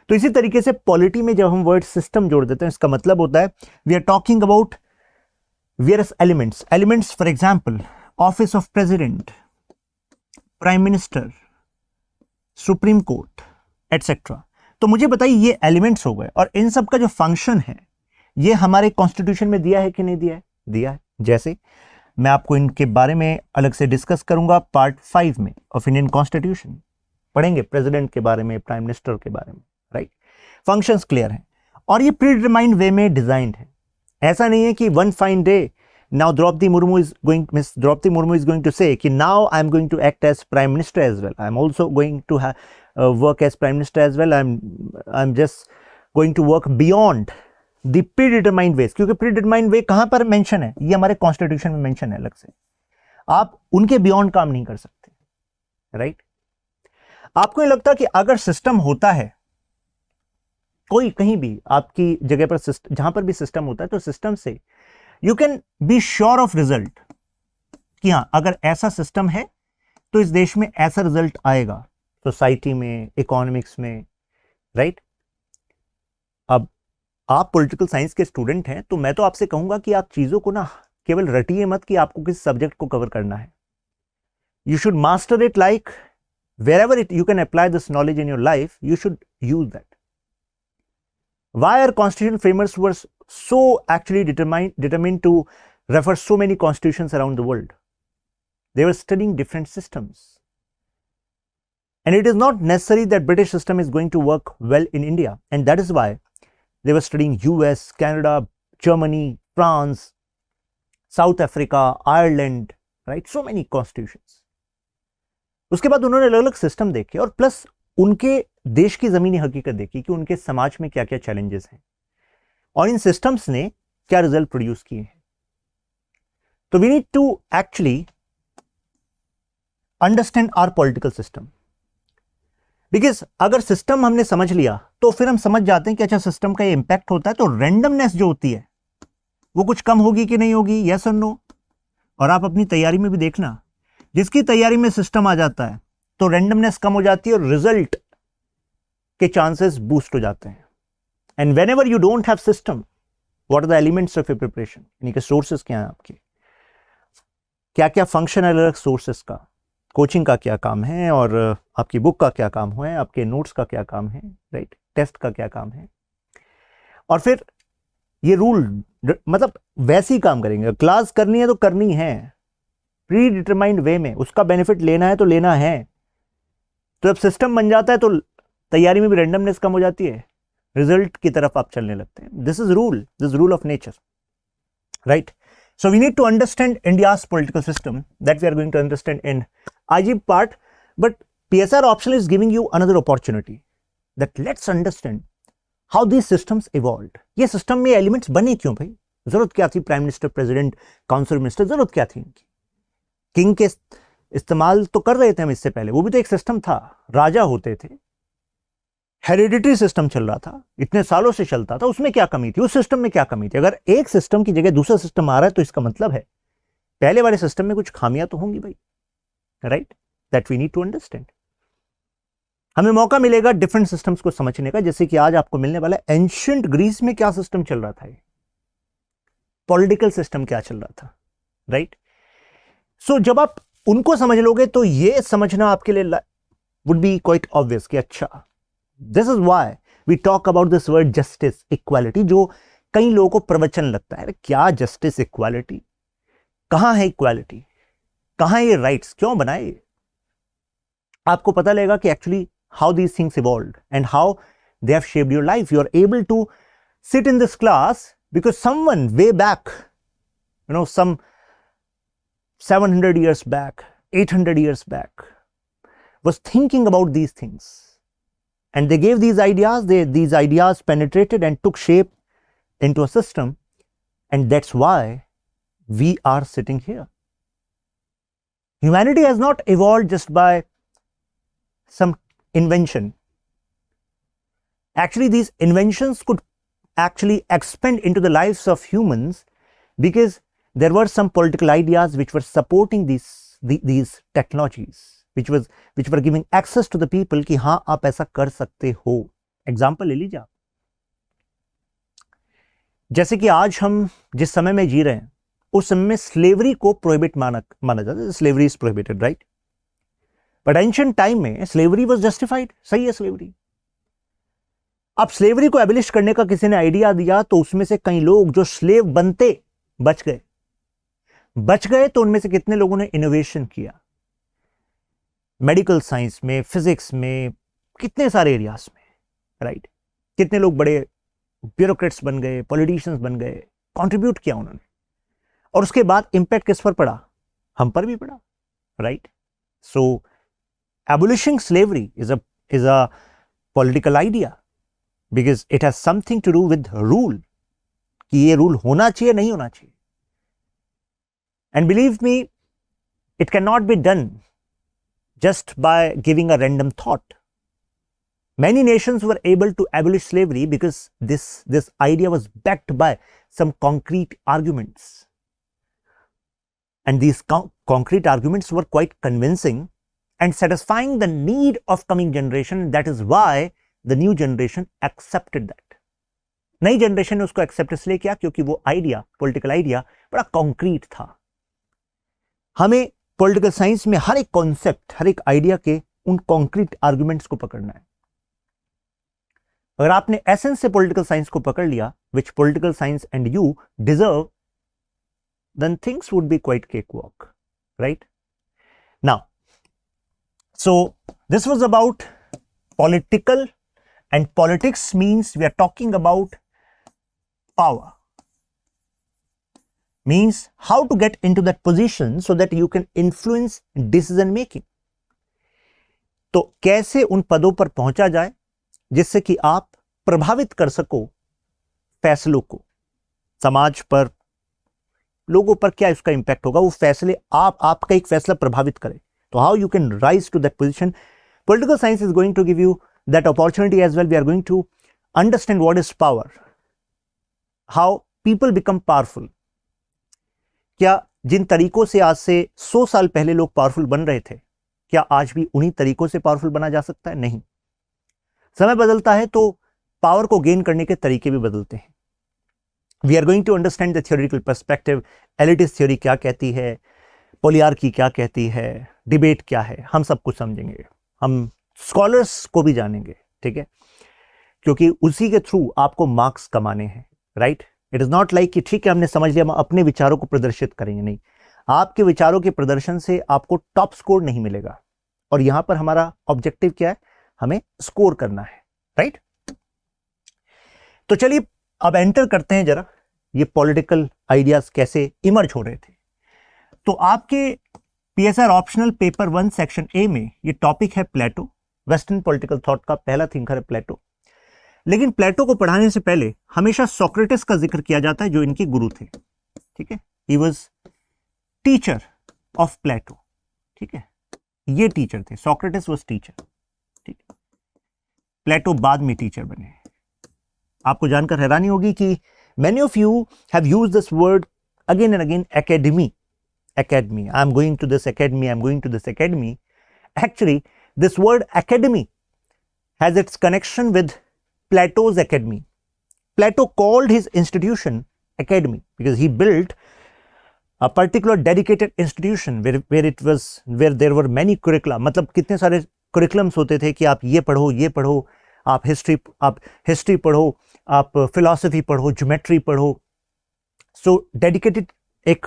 तो इसी तरीके से पॉलिटी में जब हम वर्ड सिस्टम जोड़ देते हैं, इसका मतलब होता है we are talking about various elements. Elements for example office of president, prime minister, supreme court, etcetera. तो मुझे बताइए ये एलिमेंट्स हो गए, और इन सब का जो फंक्शन है ये हमारे कॉन्स्टिट्यूशन में दिया है कि नहीं दिया है? दिया है। जैसे मैं आपको इनके बारे में अलग से डिस्कस करूंगा पार्ट 5 में ऑफ इंडियन कॉन्स्टिट्यूशन, पढ़ेंगे प्रेसिडेंट के बारे में, प्राइम मिनिस्टर के बारे में, राइट? फंक्शंस क्लियर हैं और ये प्री डिटरमाइंड वे में डिजाइंड है। ऐसा नहीं है कि one fine day now Draupadi Murmu is going to say कि now I'm going to act as prime minister as well, I'm also going to work as prime minister as well, I'm just going to work beyond the predetermined ways। क्योंकि predetermined way कहां पर mention है? ये हमारे constitution में mention है अलग से, आप उनके बियॉन्ड काम नहीं कर सकते, राइट? आपको ये लगता है कि अगर सिस्टम होता है कोई कहीं भी आपकी जगह पर, जहां पर भी सिस्टम होता है, तो सिस्टम से you can be sure of result कि हाँ अगर ऐसा सिस्टम है तो इस देश में ऐसा रिजल्ट आएगा, सोसाइटी में, इकोनॉमिक्स में, राइट? अब आप पॉलिटिकल साइंस के स्टूडेंट हैं तो मैं तो आपसे कहूंगा कि आप चीजों को ना केवल रटिए मत कि आपको किस सब्जेक्ट को कवर करना है। You should master it, like wherever you can apply this knowledge in your life, you should use that. Why are constitutional framers were so actually determined to refer so many constitutions around the world? They were studying different systems, and it is not necessary that British system is going to work well in India, and that is why they were studying US, Canada, Germany, France, South Africa, Ireland, right? So many constitutions. उसके बाद उन्होंने अलग अलग system देखे और plus उनके देश की जमीनी हकीकत देखी कि उनके समाज में क्या क्या चैलेंजेस हैं और इन सिस्टम्स ने क्या रिजल्ट प्रोड्यूस किए हैं। तो we need to actually understand our political system. Because अगर सिस्टम हमने समझ लिया तो फिर हम समझ जाते हैं कि अच्छा सिस्टम का ये इंपैक्ट होता है, तो रैंडमनेस जो होती है वो कुछ कम होगी कि नहीं होगी, यस और नो। और आप अपनी तैयारी में भी देखना, जिसकी तैयारी में सिस्टम आ जाता है तो रैंडमनेस कम हो जाती है और रिजल्ट के चांसेस बूस्ट हो जाते हैं। And whenever you don't have system, what are the elements of your preparation, यानी कि सोर्सेस क्या हैं आपके, क्या क्या फंक्शन है अलग सोर्सेस का, कोचिंग का क्या काम है और आपकी बुक का क्या काम है, आपके नोट्स का क्या काम है, राइट, टेस्ट का क्या काम है। और फिर ये रूल मतलब वैसे ही काम करेंगे, क्लास करनी है तो करनी है प्री डिटरमाइंड वे में, उसका बेनिफिट लेना है तो लेना है। तो जब सिस्टम बन जाता है तो तैयारी में भी रैंडमनेस कम हो जाती है, रिजल्ट की तरफ आप चलने लगते हैं। This is rule of nature, right. So we need to understand India's political system, that we are going to understand in IG part, but PSR optional is giving you another opportunity that let's understand how these systems evolved. ये system में elements बने क्यों भाई, जरूरत क्या थी, prime minister, president, council minister, जरूरत क्या थी इनकी। किंग के इस्तेमाल तो कर रहे थे हम इससे पहले, वो भी तो एक सिस्टम था, राजा होते थे, हेरिडिटरी सिस्टम चल रहा था, इतने सालों से चलता था, उसमें क्या कमी थी, उस सिस्टम में क्या कमी थी। अगर एक सिस्टम की जगह दूसरा सिस्टम आ रहा है तो इसका मतलब है पहले वाले सिस्टम में कुछ खामियां तो होंगी भाई, right, that we need to understand. हमें मौका मिलेगा डिफरेंट सिस्टम्स को समझने का, जैसे कि आज आपको मिलने वाला है एंशिएंट ग्रीस में क्या सिस्टम चल रहा था, पॉलिटिकल सिस्टम क्या चल रहा था, राइट। सो जब आप उनको समझ लोगे तो ये समझना आपके लिए वुड बी क्वाइट ऑब्वियस कि अच्छा, this is why we talk about this word justice equality, जो कई लोगों को प्रवचन लगता है, क्या जस्टिस इक्वालिटी, कहां है इक्वालिटी, कहां है ये राइट्स, क्यों बनाए। आपको पता लगेगा कि actually how these things evolved and how they have shaped your life. You are able to sit in this class because someone way back, you know, some 700 years back, 800 years back, was thinking about these things. And they gave these ideas, these ideas penetrated and took shape into a system. And that's why we are sitting here. Humanity has not evolved just by some invention. Actually, these inventions could actually expand into the lives of humans because there were some political ideas which were supporting these technologies, which were giving access to the people कि हाँ आप ऐसा कर सकते हो। Example ले लीजिए आप, जैसे कि आज हम जिस समय में जी रहे हैं उस समय में स्लेवरी को प्रोहिबिट माना जाता है, slavery is prohibited, right. But ancient time में स्लेवरी वाज जस्टिफाइड, सही है स्लेवरी। अब स्लेवरी को एबलिश करने का किसी ने आइडिया दिया तो उसमें से कई लोग जो स्लेव बनते बच गए, तो उनमें से कितने लोगों ने इनोवेशन किया, मेडिकल साइंस में, फिजिक्स में, कितने सारे एरियाज में, राइट। कितने लोग बड़े ब्यूरोक्रेट्स बन गए, पॉलिटिशियंस बन गए, कंट्रीब्यूट किया उन्होंने, और उसके बाद इंपैक्ट किस पर पड़ा, हम पर भी पड़ा, right. So abolishing slavery is a political idea because it has something to do with rule, कि ये रूल होना चाहिए नहीं होना चाहिए। And believe me, it can not be done just by giving a random thought. Many nations were able to abolish slavery because this idea was backed by some concrete arguments. And these concrete arguments were quite convincing and satisfying the need of coming generation. That is why the new generation accepted that. नई generation ने उसको accept इसलिए किया क्योंकि वो idea, political idea बड़ा concrete था। हमें पॉलिटिकल साइंस में हर एक कॉन्सेप्ट, हर एक आइडिया के उन कॉन्क्रीट आर्गुमेंट्स को पकड़ना है। अगर आपने एसेंस से पॉलिटिकल साइंस को पकड़ लिया, which political science and you deserve, then things would be quite cake walk, right. Now, so this was about political, and politics means we are talking about power, means how to get into that position so that you can influence decision making. तो कैसे उन पदों पर पहुंचा जाए जिससे कि आप प्रभावित कर सको फैसलों को, समाज पर, लोगों पर क्या इसका इंपैक्ट होगा, वो फैसले आपका एक फैसला प्रभावित करे। तो how you can rise to that position Political science is going to give you that opportunity as well. We are going to understand what is power, how people become powerful. क्या जिन तरीकों से आज से 100 साल पहले लोग पावरफुल बन रहे थे, क्या आज भी उन्हीं तरीकों से पावरफुल बना जा सकता है? नहीं। समय बदलता है तो पावर को गेन करने के तरीके भी बदलते हैं। We are going to understand the theoretical perspective, elitist theory क्या कहती है, पोलियार्की क्या कहती है, डिबेट क्या है, हम सब कुछ समझेंगे, हम स्कॉलर्स को भी जानेंगे, ठीक है, क्योंकि उसी के थ्रू आपको मार्क्स कमाने हैं, right. It is not like कि ठीक है हमने समझ लिया, हम अपने विचारों को प्रदर्शित करेंगे, नहीं, आपके विचारों के प्रदर्शन से आपको टॉप स्कोर नहीं मिलेगा, और यहां पर हमारा ऑब्जेक्टिव क्या है, हमें स्कोर करना है, राइट। तो चलिए अब एंटर करते हैं जरा ये पॉलिटिकल आइडियाज कैसे इमर्ज हो रहे थे। तो आपके PSR optional paper 1 section A में ये टॉपिक है प्लेटो, वेस्टर्न पॉलिटिकल थॉट का पहला थिंकर है प्लेटो। लेकिन प्लेटो को पढ़ाने से पहले हमेशा सोक्रेटिस का जिक्र किया जाता है, जो इनके गुरु थे, ठीक है, he was teacher of Plato, ठीक है, ये टीचर थे, सोक्रेटिस वाज टीचर, ठीक है, प्लेटो बाद में टीचर बने। आपको जानकर हैरानी होगी कि many of you have used this word again and again, academy. I am going to this academy, I am going to this academy. Actually, this word academy has its connection with Plato's academy. Plato called his institution academy because he built a particular dedicated institution where there were many curricula. मतलब कितने सारे curriculums होते थे कि आप ये पढ़ो, आप हिस्ट्री पढ़ो, आप फिलॉसफी पढ़ो, ज्योमेट्री पढ़ो। सो डेडिकेटेड एक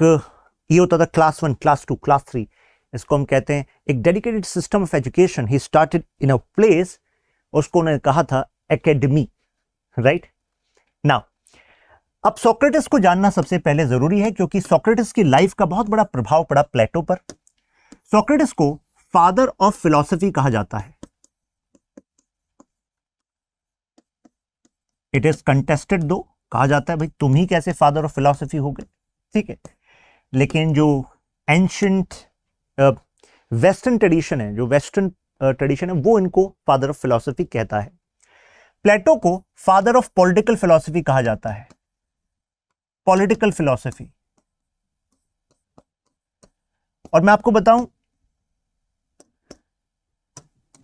ये होता था क्लास 1, क्लास 2, क्लास 3, इसको हम कहते हैं एक dedicated system of education. He started in a place, उसको उन्होंने कहा था एकेडमी, राइट। नाउ अब सोक्रेटिस को जानना सबसे पहले जरूरी है, क्योंकि सोक्रेटिस की लाइफ का बहुत बड़ा प्रभाव पड़ा प्लेटो पर। सोक्रेटिस को फादर ऑफ फिलॉसफी कहा जाता है। इट इज कंटेस्टेड दो, कहा जाता है भाई तुम ही कैसे फादर ऑफ फिलॉसफी हो गए, ठीक है, लेकिन जो एंशिएंट वेस्टर्न ट्रेडिशन है, जो वेस्टर्न ट्रेडिशन है, वो इनको फादर ऑफ फिलॉसफी कहता है। प्लेटो को फादर ऑफ पॉलिटिकल फिलॉसफी कहा जाता है, पॉलिटिकल फिलॉसफी। और मैं आपको बताऊं,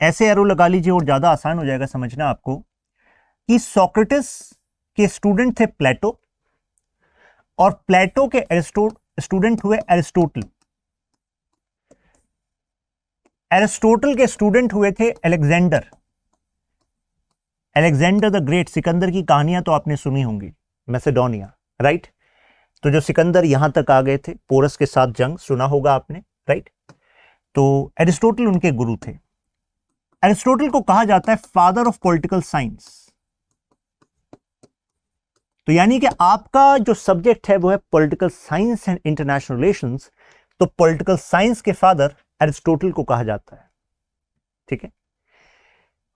ऐसे एरो लगा लीजिए और ज्यादा आसान हो जाएगा समझना आपको, कि सोक्रेटिस के स्टूडेंट थे प्लेटो, और प्लेटो के स्टूडेंट हुए एरिस्टोटल। एरिस्टोटल के स्टूडेंट हुए थे अलेक्जेंडर द ग्रेट। सिकंदर की कहानियां तो आपने सुनी होंगी, मैसेडोनिया, राइट। तो जो सिकंदर यहां तक आ गए थे, पोरस के साथ जंग सुना होगा आपने, राइट। तो एरिस्टोटल उनके गुरु थे। एरिस्टोटल को कहा जाता है फादर ऑफ पॉलिटिकल साइंस। तो यानी कि आपका जो सब्जेक्ट है वो है political science and international relations, तो पॉलिटिकल साइंस के फादर एरिस्टोटल को कहा जाता है, ठीक है।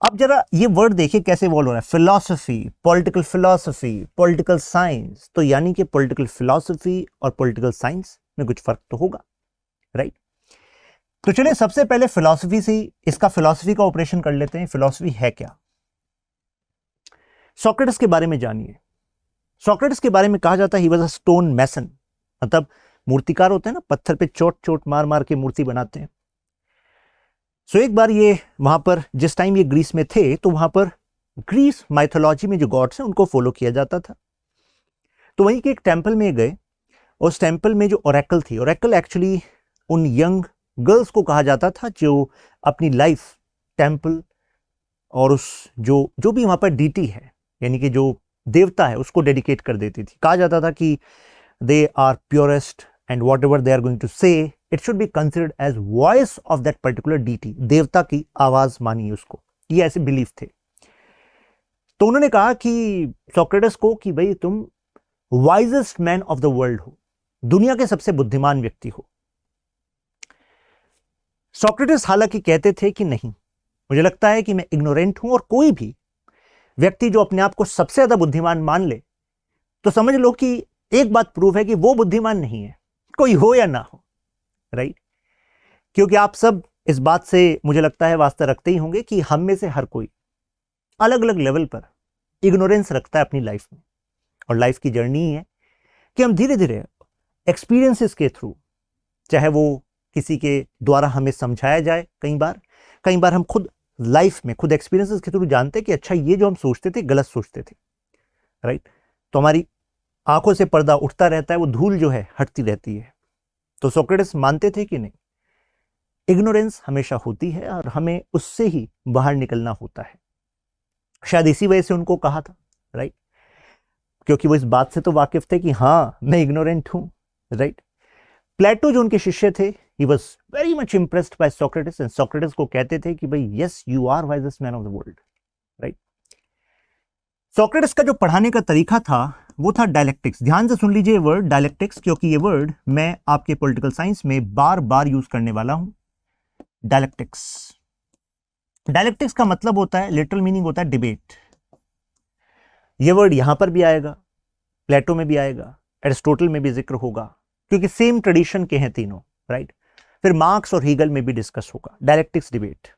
अब जरा ये वर्ड देखिए कैसे इवॉल्व हो रहा है, फिलॉसफी, पॉलिटिकल साइंस। तो यानी कि पॉलिटिकल फिलॉसफी और पॉलिटिकल साइंस में कुछ फर्क तो होगा, राइट। तो चलिए सबसे पहले फिलॉसफी से इसका फिलॉसफी का ऑपरेशन कर लेते हैं। फिलॉसफी है क्या? सोक्रेटिस के बारे में जानिए। सोक्रेटिस के बारे में कहा जाता है ही वाज अ स्टोन मैसन, मतलब मूर्तिकार होते हैं ना, पत्थर पे चोट मार मार के मूर्ति बनाते हैं। सो एक बार ये वहां पर जिस टाइम ये ग्रीस में थे, तो वहां पर ग्रीस माइथोलॉजी में जो गॉड्स हैं उनको फॉलो किया जाता था। तो वहीं के एक टेंपल में गए, उस टेंपल में जो ओरेकल थी, ओरेकल एक्चुअली उन यंग गर्ल्स को कहा जाता था जो अपनी लाइफ टेंपल और उस जो भी वहां पर डीटी है, यानी कि जो देवता है, उसको डेडिकेट कर देती थी। कहा जाता था कि they are purest and whatever they are going to say it should be considered as voice of that particular deity, देवता की आवाज मानिए उसको, ये ऐसे बिलीफ थे। तो उन्होंने कहा कि सोक्रेटिस को कि भाई तुम wisest man of the world हो, दुनिया के सबसे बुद्धिमान व्यक्ति हो। सोक्रेटिस हालांकि कहते थे कि नहीं, मुझे लगता है कि मैं इग्नोरेंट हूं, और कोई भी व्यक्ति जो अपने आप को सबसे ज्यादा बुद्धिमान मान ले, तो समझ लो कि एक बात प्रूव है कि वो बुद्धिमान नहीं है, कोई हो या ना हो, राइट। क्योंकि आप सब इस बात से मुझे लगता है वास्ता रखते ही होंगे कि हम में से हर कोई अलग अलग लेवल पर इग्नोरेंस रखता है अपनी लाइफ में, और लाइफ की जर्नी ही है कि हम धीरे धीरे एक्सपीरियंसेस के थ्रू, चाहे वो किसी के द्वारा हमें समझाया जाए, कई बार हम खुद लाइफ में खुद एक्सपीरियंसेस के थ्रू जानते कि अच्छा ये जो हम सोचते थे गलत सोचते थे, राइट। तो हमारी आंखों से पर्दा उठता रहता है, वो धूल जो है हटती रहती है। तो सोक्रेटिस मानते थे कि नहीं, इग्नोरेंस हमेशा होती है और हमें उससे ही बाहर निकलना होता है। शायद इसी वजह से उनको कहा था, राइट, क्योंकि वो इस बात से तो वाकिफ थे कि हाँ मैं इग्नोरेंट हूं, राइट। प्लेटो जो उनके शिष्य थे, he was very much impressed by Socrates, and Socrates को कहते थे कि भाई yes you are wisest man of the world, right. Socrates का जो पढ़ाने का तरीका था वो था डायलेक्टिक्स। ध्यान से सुन लीजिए ये वर्ड डायलेक्टिक्स, क्योंकि ये वर्ड मैं आपके पॉलिटिकल साइंस में बार बार यूज करने वाला हूं। डायलेक्टिक्स, डायलेक्टिक्स का मतलब होता है, लिटरल मीनिंग होता है डिबेट। ये वर्ड यहां पर भी आएगा, प्लेटो में भी आएगा, एरिस्टोटल में भी जिक्र होगा, क्योंकि सेम ट्रेडिशन के हैं तीनों, राइट। फिर मार्क्स और हीगल में भी डिस्कस होगा डायलेक्टिक्स, डिबेट।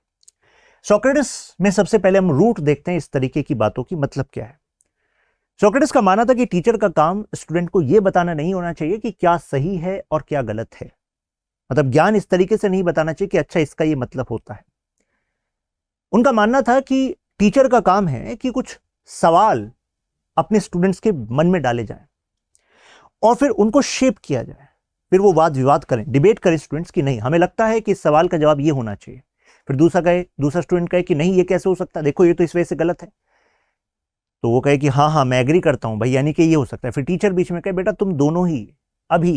सोक्रेटिस में सबसे पहले हम रूट देखते हैं इस तरीके की बातों की, मतलब क्या है। सोक्रेटिस का मानना था कि टीचर का काम स्टूडेंट को यह बताना नहीं होना चाहिए कि क्या सही है और क्या गलत है, मतलब ज्ञान इस तरीके से नहीं बताना चाहिए कि अच्छा इसका ये मतलब होता है। उनका मानना था कि टीचर का काम है कि कुछ सवाल अपने स्टूडेंट्स के मन में डाले जाएं और फिर उनको शेप किया जाए, फिर वो वाद विवाद करें, डिबेट करें स्टूडेंट्स की, नहीं हमें लगता है कि इस सवाल का जवाब ये होना चाहिए, फिर दूसरा स्टूडेंट कहे कि नहीं ये कैसे हो सकता है, देखो ये तो इस वजह से गलत है, तो वो कहे कि हाँ हाँ मैं एग्री करता हूं भाई, यानी कि ये हो सकता है। फिर टीचर बीच में कहे बेटा तुम दोनों ही अभी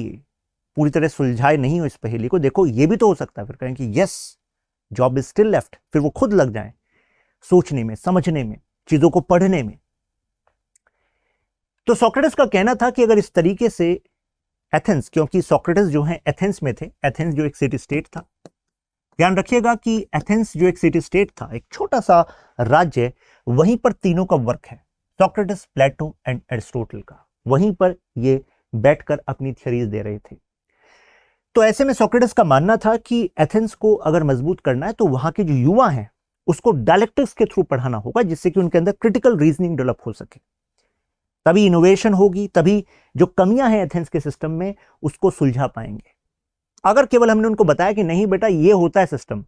पूरी तरह सुलझाए नहीं हो इस पहेली को, देखो ये भी तो हो सकता है। फिर कहें कि yes job is still left, फिर वो खुद लग जाए सोचने में, समझने में, चीजों को पढ़ने में। तो सोक्रेटिस का कहना था कि अगर इस तरीके से एथेंस, क्योंकि सोक्रेटिस जो है एथेंस में थे, एथेंस जो एक सिटी स्टेट था, ध्यान रखिएगा कि एथेंस जो एक सिटी स्टेट था, एक छोटा सा राज्य, वहीं पर तीनों का वर्क है, सोक्रेटिस, प्लेटो एंड एरिस्टोटल का, वहीं पर ये बैठकर अपनी थ्योरीज दे रहे थे। तो ऐसे में सोक्रेटिस का मानना था कि एथेंस को अगर मजबूत करना है तो वहां के जो युवा हैं उसको डायलेक्टिक्स के थ्रू पढ़ाना होगा, जिससे कि उनके अंदर क्रिटिकल रीजनिंग डेवलप हो सके, तभी इनोवेशन होगी, तभी जो कमियां हैं एथेंस के सिस्टम में उसको सुलझा पाएंगे। अगर केवल हमने उनको बताया कि नहीं बेटा ये होता है सिस्टम,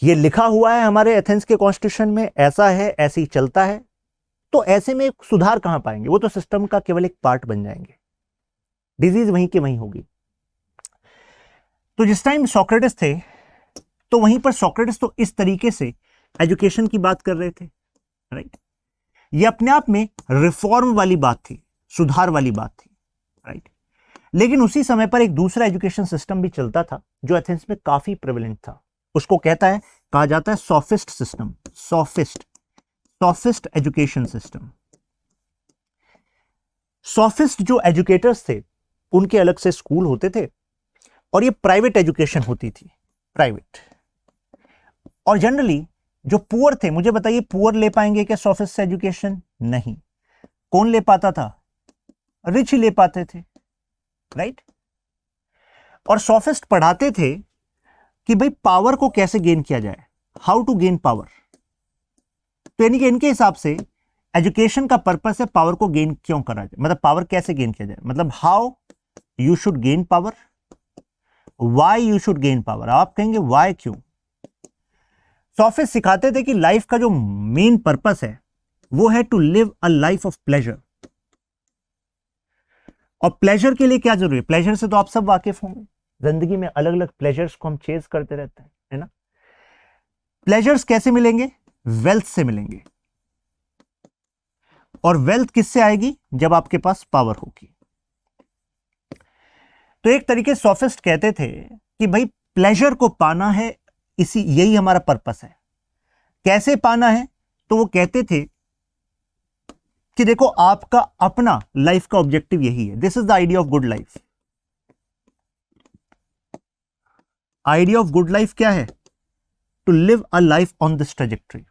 ये लिखा हुआ है हमारे एथेंस के कॉन्स्टिट्यूशन में, ऐसा है, ऐसे ही चलता है, तो ऐसे में सुधार कहां पाएंगे, वो तो सिस्टम का केवल एक पार्ट बन जाएंगे, डिजीज वहीं की वहीं होगी। तो जिस टाइम सोक्रेटिस थे तो वहीं पर सोक्रेटिस तो इस तरीके से एजुकेशन की बात कर रहे थे, राइट। ये अपने आप में रिफॉर्म वाली बात थी, सुधार वाली बात थी, राइट। लेकिन उसी समय पर एक दूसरा एजुकेशन सिस्टम भी चलता था जो एथेंस में काफी प्रेवलेंट था, उसको कहा जाता है sophist system, sophist education system. Sophist जो एजुकेटर्स थे उनके अलग से स्कूल होते थे और ये प्राइवेट एजुकेशन होती थी, प्राइवेट। और जनरली जो पुअर थे, मुझे बताइए पुअर ले पाएंगे क्या सोफिस्ट से एजुकेशन? नहीं। कौन ले पाता था? रिच ही ले पाते थे, राइट। और सोफिस्ट पढ़ाते थे कि भाई पावर को कैसे गेन किया जाए, हाउ टू गेन पावर। तो यानी कि इनके हिसाब से एजुकेशन का पर्पस है पावर को गेन क्यों करा जाए, मतलब पावर कैसे गेन किया जाए, मतलब how you should gain power, why you should gain power. आप कहेंगे व्हाई, क्यों? सोफिस्ट सिखाते थे कि लाइफ का जो मेन पर्पस है वो है to live a life of pleasure. और प्लेजर के लिए क्या जरूरी है? प्लेजर से तो आप सब वाकिफ होंगे, जिंदगी में अलग अलग प्लेजर्स को हम चेज करते रहते हैं, है ना। प्लेजर्स कैसे मिलेंगे? वेल्थ से मिलेंगे। और वेल्थ किससे आएगी? जब आपके पास पावर होगी। तो एक तरीके सोफिस्ट कहते थे कि भाई प्लेजर को पाना है, यही हमारा पर्पस है। कैसे पाना है? तो वो कहते थे कि देखो आपका अपना लाइफ का ऑब्जेक्टिव यही है, this is the idea of good life. Idea of good life क्या है? To live a life on this trajectory.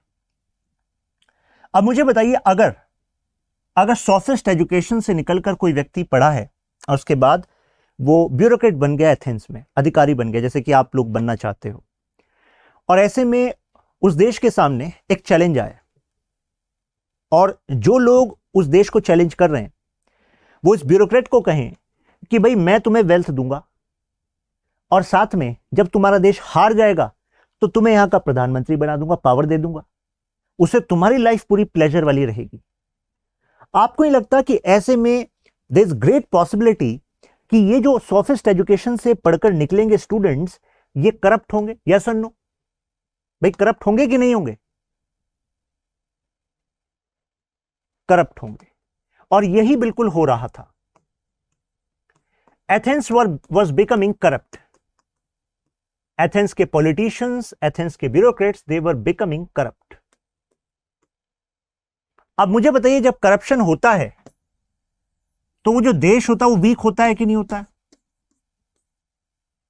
अब मुझे बताइए, अगर सोफिस्ट एजुकेशन से निकलकर कोई व्यक्ति पढ़ा है और उसके बाद वो ब्यूरोक्रेट बन गया एथेंस में, अधिकारी बन गया, जैसे कि आप लोग बनना चाहते हो। और ऐसे में उस देश के सामने एक चैलेंज आया, और जो लोग उस देश को चैलेंज कर रहे हैं वो इस ब्यूरोक्रेट को कहें कि भाई मैं तुम्हें वेल्थ दूंगा, और साथ में जब तुम्हारा देश हार जाएगा तो तुम्हें यहां का प्रधानमंत्री बना दूंगा, पावर दे दूंगा, उससे तुम्हारी लाइफ पूरी प्लेजर वाली रहेगी। आपको नहीं लगता कि ऐसे में देयर इज ग्रेट पॉसिबिलिटी कि ये जो सॉफिस्ट एजुकेशन से पढ़कर निकलेंगे स्टूडेंट्स, ये करप्ट होंगे? यस और नो? भाई करप्ट होंगे कि नहीं होंगे? करप्ट होंगे। और यही बिल्कुल हो रहा था। Athens was becoming corrupt. Athens के पॉलिटिशियंस, एथेंस के bureaucrats, they were becoming corrupt. अब मुझे बताइए, जब करप्शन होता है तो वो जो देश होता है वो वीक होता है कि नहीं होता है?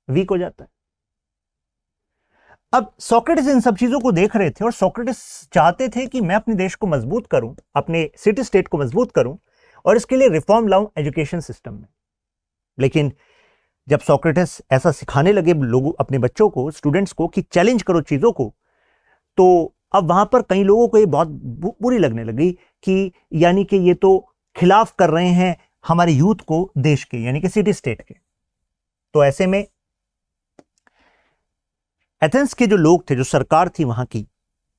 वीक हो जाता है। अब सोक्रेटिस इन सब चीजों को देख रहे थे, और सोक्रेटिस चाहते थे कि मैं अपने देश को मजबूत करूं, अपने सिटी स्टेट को मजबूत करूं, और इसके लिए रिफॉर्म लाऊं एजुकेशन सिस्टम में। लेकिन जब सोक्रेटिस ऐसा सिखाने लगे लोगों, अपने बच्चों को, स्टूडेंट्स को, कि चैलेंज करो चीजों को, तो अब वहां पर कई लोगों को ये बहुत बुरी लगने लगी कि यानी कि ये तो खिलाफ कर रहे हैं हमारे यूथ को, देश के, यानी कि सिटी स्टेट के। तो ऐसे में एथेंस के जो लोग थे, जो सरकार थी वहां की,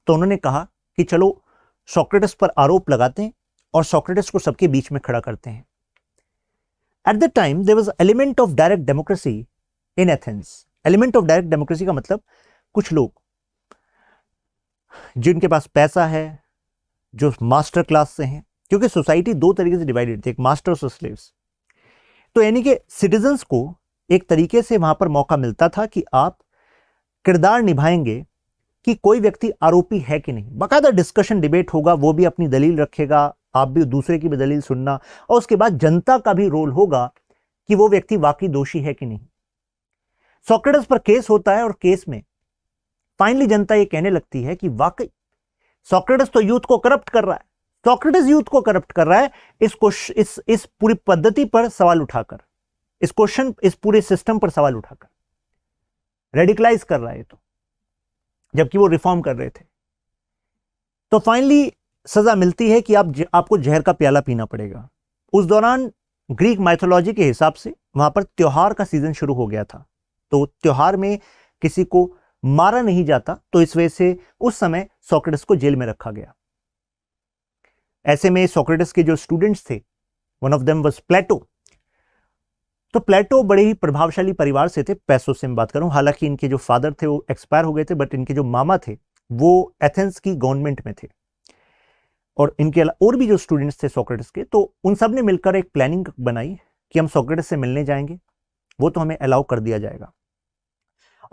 तो उन्होंने कहा कि चलो सोक्रेटिस पर आरोप लगाते हैं और सोक्रेटिस को सबके बीच में खड़ा करते हैं। At the time there was element of direct democracy in Athens. Element of direct democracy का मतलब कुछ लोग जिनके पास पैसा है, जो मास्टर क्लास से हैं, क्योंकि सोसाइटी दो तरीके से डिवाइडेड थी, एक मास्टर्स और स्लेव्स। तो यानी कि सिटीजन्स को एक तरीके से वहां पर मौका मिलता था कि आप किरदार निभाएंगे कि कोई व्यक्ति आरोपी है कि नहीं। बाकायदा डिस्कशन, डिबेट होगा, वो भी अपनी दलील रखेगा, आप भी दूसरे की भी दलील सुनना, और उसके बाद जनता का भी रोल होगा कि वो व्यक्ति वाकई दोषी है कि नहीं। सोक्रेटिस पर केस होता है, और केस में फाइनली जनता ये कहने लगती है कि वाकई सोक्रेटिस तो यूथ को करप्ट कर रहा है, सोक्रेटिस यूथ को करप्ट कर रहा है, इस पूरी पद्धति पर सवाल उठाकर, इस क्वेश्चन, इस पूरे सिस्टम पर सवाल उठाकर रेडिकलाइज कर रहा है, तो जबकि वो रिफॉर्म कर रहे थे। तो फाइनली सजा मिलती है कि आपको जहर का प्याला पीना पड़ेगा। उस दौरान ग्रीक माइथोलॉजी के हिसाब से वहां पर त्योहार का सीजन शुरू हो गया था, तो त्योहार में किसी को मारा नहीं जाता, तो इस वजह से उस समय सोक्रेटिस को जेल में रखा गया। ऐसे में सोक्रेटिस के जो स्टूडेंट्स थे, वन ऑफ देम वाज प्लेटो। तो प्लेटो बड़े ही प्रभावशाली परिवार से थे, पैसों से मैं बात करूं, हालांकि इनके जो फादर थे वो एक्सपायर हो गए थे, बट इनके जो मामा थे वो एथेंस की गवर्नमेंट में थे। और इनके और भी जो स्टूडेंट्स थे सोक्रेटिस के, तो उन सब ने मिलकर एक प्लानिंग बनाई कि हम सोक्रेटिस से मिलने जाएंगे, वो तो हमें अलाउ कर दिया जाएगा।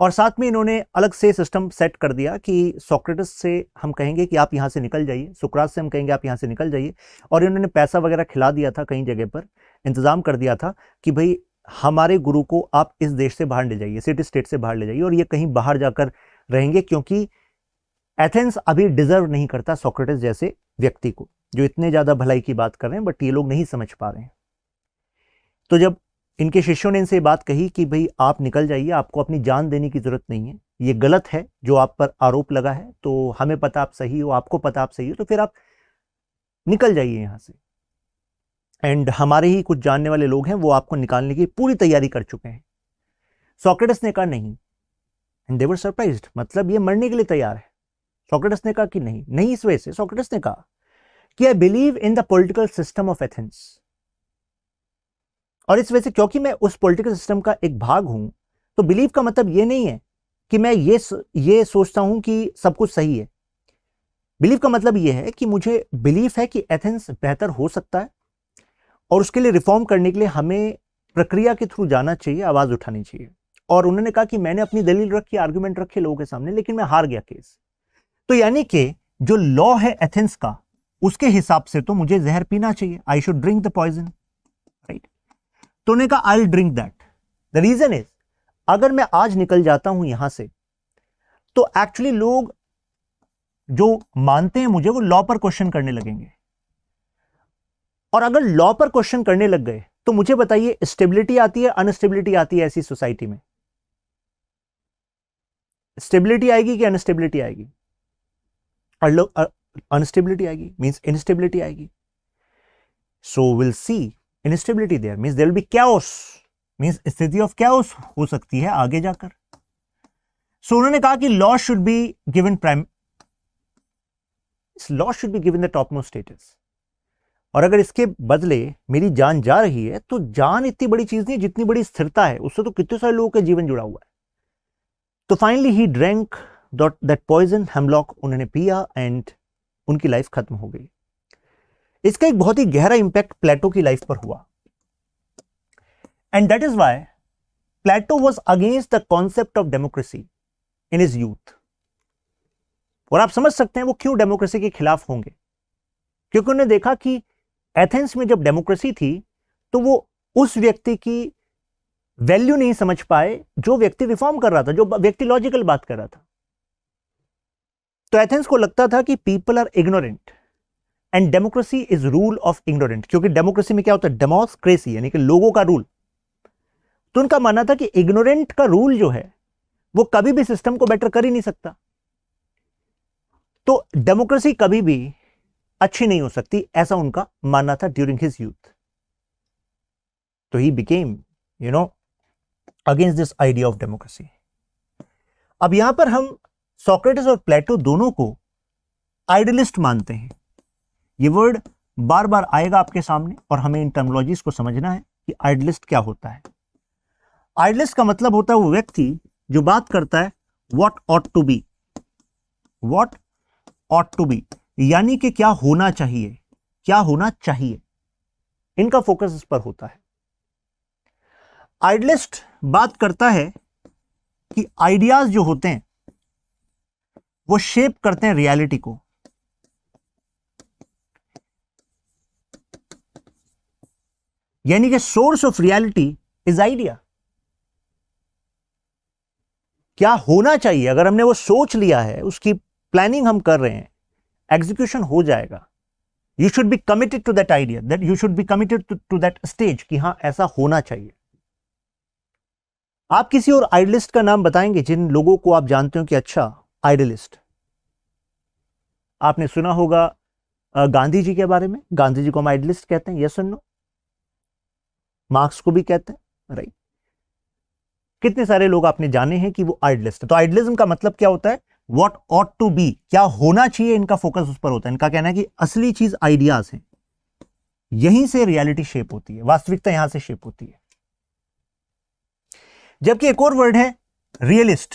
और साथ में इन्होंने अलग से सिस्टम सेट कर दिया कि सोक्रेटिस से हम कहेंगे कि आप यहाँ से निकल जाइए, सुकरात से हम कहेंगे आप यहाँ से निकल जाइए, और इन्होंने पैसा वगैरह खिला दिया था, कई जगह पर इंतजाम कर दिया था कि भाई हमारे गुरु को आप इस देश से बाहर ले जाइए, सिटी स्टेट से बाहर ले जाइए, और ये कहीं बाहर जाकर रहेंगे, क्योंकि एथेंस अभी डिजर्व नहीं करता सोक्रेटिस जैसे व्यक्ति को, जो इतने ज्यादा भलाई की बात कर रहे हैं, बट ये लोग नहीं समझ पा रहे हैं। तो जब इनके शिष्यों ने इनसे बात कही कि भाई आप निकल जाइए, आपको अपनी जान देने की जरूरत नहीं है, ये गलत है जो आप पर आरोप लगा है, तो हमें पता आप सही हो, आपको पता आप सही हो, तो फिर आप निकल जाइए यहां से, एंड हमारे ही कुछ जानने वाले लोग हैं, वो आपको निकालने की पूरी तैयारी कर चुके हैं। सोक्रेटिस ने कहा नहीं, एंड दे वर सरप्राइज्ड, मतलब ये मरने के लिए तैयार है। सोक्रेटिस ने कहा कि नहीं, नहीं इस वजह से सोक्रेटिस ने कहा कि I believe in the political system of Athens, और इस वजह से क्योंकि मैं उस पॉलिटिकल सिस्टम का एक भाग हूं, तो बिलीव का मतलब ये नहीं है कि मैं ये सोचता हूं कि सब कुछ सही है। बिलीव का मतलब ये है कि मुझे बिलीफ है कि एथेंस बेहतर हो सकता है, और उसके लिए रिफॉर्म करने के लिए हमें प्रक्रिया के थ्रू जाना चाहिए, आवाज उठानी चाहिए। और उन्होंने कहा कि मैंने अपनी दलील रखी, आर्गुमेंट रखे लोगों के सामने, लेकिन मैं हार गया केस। तो यानी कि जो लॉ है एथेंस का, उसके हिसाब से तो मुझे जहर पीना चाहिए, I should drink the poison, right. तो उन्होंने कहा I will drink that. The reason is, अगर मैं आज निकल जाता हूं यहां से, तो एक्चुअली लोग जो मानते हैं मुझे, वो लॉ पर क्वेश्चन करने लगेंगे, और अगर लॉ पर क्वेश्चन करने लग गए तो मुझे बताइए, स्टेबिलिटी आती है, अनस्टेबिलिटी आती है ऐसी सोसाइटी में? स्टेबिलिटी आएगी कि अनस्टेबिलिटी आएगी? अनस्टेबिलिटी आएगी, मींस इनस्टेबिलिटी आएगी. So will see instability there, means there will be chaos, means स्थिति ऑफ कैओस हो सकती है आगे जाकर. सो उन्होंने कहा कि law should be given law should be given the topmost status. और अगर इसके बदले मेरी जान जा रही है तो जान इतनी बड़ी चीज नहीं, जितनी बड़ी स्थिरता है उससे तो कितने सारे लोगों का जीवन जुड़ा हुआ है. तो finally he drank that poison, hemlock उन्होंने पिया एंड उनकी लाइफ खत्म हो गई. इसका एक बहुत ही गहरा इंपैक्ट प्लेटो की लाइफ पर हुआ. And that is why Plato was against the concept of democracy in his youth. और आप समझ सकते हैं वो क्यों डेमोक्रेसी के खिलाफ होंगे, क्योंकि उन्होंने देखा कि एथेंस में जब डेमोक्रेसी थी तो वो उस व्यक्ति की वैल्यू नहीं समझ पाए जो व्यक्ति रिफॉर्म कर रहा था, जो व्यक्ति लॉजिकल बात कर रहा था. तो एथेंस को लगता था कि people are ignorant and democracy is rule of ignorant, क्योंकि डेमोक्रेसी में क्या होता है, डेमोक्रेसी यानी कि लोगों का रूल. तो उनका मानना था कि इग्नोरेंट का रूल जो है वो कभी भी सिस्टम को बेटर कर ही नहीं सकता. तो डेमोक्रेसी कभी भी अच्छी नहीं हो सकती, ऐसा उनका मानना था ड्यूरिंग हिज यूथ. तो he became against this idea of democracy. अब यहां पर हम सोक्रेटिस और प्लेटो दोनों को आइडियलिस्ट मानते हैं. ये वर्ड बार बार आएगा आपके सामने और हमें इन टर्मिनोलॉजीज को समझना है कि आइडियलिस्ट क्या होता है. आइडियलिस्ट का मतलब होता है वो व्यक्ति जो बात करता है what ought to be, what ought to be यानी कि क्या होना चाहिए, क्या होना चाहिए, इनका फोकस इस पर होता है. आइडियलिस्ट बात करता है कि आइडियाज जो होते हैं वो शेप करते हैं रियलिटी को. यानी कि source of reality is idea. क्या होना चाहिए, अगर हमने वो सोच लिया है, उसकी प्लानिंग हम कर रहे हैं, एग्जीक्यूशन हो जाएगा. You should be committed to that idea, that you should be committed to that stage कि हां ऐसा होना चाहिए. आप किसी और आइडियलिस्ट का नाम बताएंगे जिन लोगों को आप जानते हो कि अच्छा आइडियलिस्ट? आपने सुना होगा गांधी जी के बारे में, गांधी जी को हम आइडियलिस्ट कहते हैं, यस और नो? मार्क्स को भी कहते हैं, राइट? कितने सारे लोग आपने जाने हैं कि वो आइडियलिस्ट है. तो आइडियलिज्म का मतलब क्या होता है, व्हाट ऑट टू बी, क्या होना चाहिए, इनका फोकस उस पर होता है. इनका कहना है कि असली चीज आइडियाज हैं, यहीं से रियलिटी शेप होती है, वास्तविकता यहां से शेप होती है. जबकि एक और वर्ड है रियलिस्ट.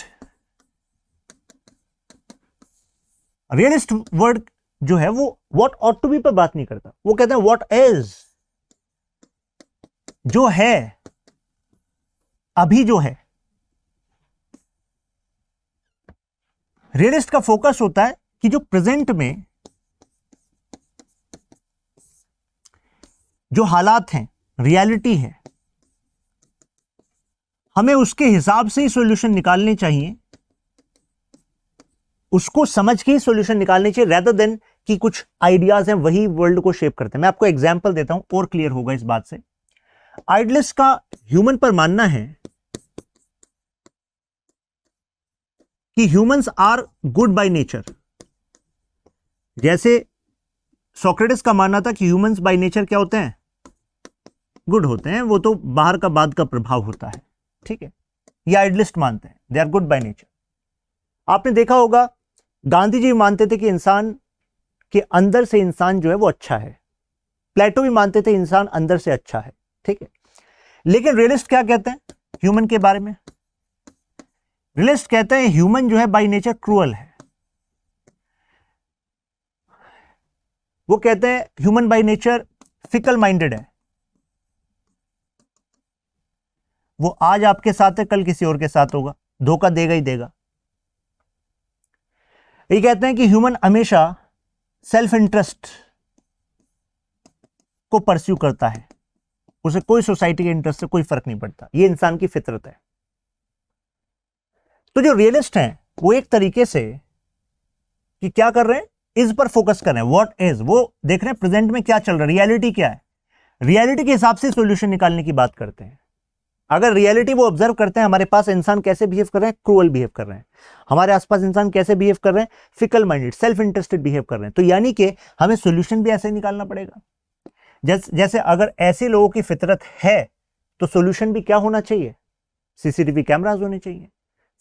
रियलिस्ट वर्ड जो है वो व्हाट ऑट टू बी पर बात नहीं करता, वो कहते हैं व्हाट इज, जो है, अभी जो है. रियलिस्ट का फोकस होता है कि जो प्रेजेंट में जो हालात हैं, रियलिटी है, हमें उसके हिसाब से ही सॉल्यूशन निकालने चाहिए, उसको समझ के ही सॉल्यूशन निकालने चाहिए, रेदर देन कि कुछ आइडियाज हैं वही वर्ल्ड को शेप करते हैं. मैं आपको एग्जांपल देता हूं और क्लियर होगा इस बात से. आइडियलिस्ट का ह्यूमन पर मानना है कि humans are good by nature. जैसे सोक्रेटिस का मानना था कि ह्यूमंस बाय नेचर क्या होते हैं, गुड होते हैं, वो तो बाहर का बाद का प्रभाव होता है. ठीक है, ये आइडियलिस्ट मानते हैं, they are good by nature. आपने देखा होगा गांधी जी मानते थे कि इंसान के अंदर से इंसान जो है वो अच्छा है. प्लेटो भी मानते थे इंसान अंदर से अच्छा है. ठीक है, लेकिन रियलिस्ट क्या कहते हैं ह्यूमन के बारे में? रियलिस्ट कहते हैं ह्यूमन जो है बाय नेचर क्रूअल है. वो कहते हैं human by nature fickle minded है. वो आज आपके साथ है, कल किसी और के साथ होगा, धोखा देगा ही देगा. ये कहते हैं कि ह्यूमन हमेशा सेल्फ इंटरेस्ट को परस्यू करता है, उसे कोई सोसाइटी के इंटरेस्ट से कोई फर्क नहीं पड़ता, ये इंसान की फितरत है. तो जो रियलिस्ट हैं वो एक तरीके से कि क्या कर रहे हैं, इज पर फोकस कर रहे हैं. व्हाट इज, वो देख रहे हैं प्रेजेंट में क्या चल रहा है, रियलिटी क्या है. रियलिटी के हिसाब से सॉल्यूशन निकालने की बात करते हैं। अगर रियलिटी वो ऑब्जर्व करते हैं हमारे पास इंसान कैसे बिहेव कर रहे हैं, क्रूअल बिहेव कर रहे हैं, हमारे आसपास इंसान कैसे बिहेव कर रहे हैं, fickle minded, self interested behave कर रहे हैं, तो यानी कि हमें सॉल्यूशन भी ऐसे निकालना पड़ेगा। जैसे अगर ऐसे लोगों की फितरत है तो सॉल्यूशन भी क्या होना चाहिए, सीसीटीवी कैमरास होने चाहिए,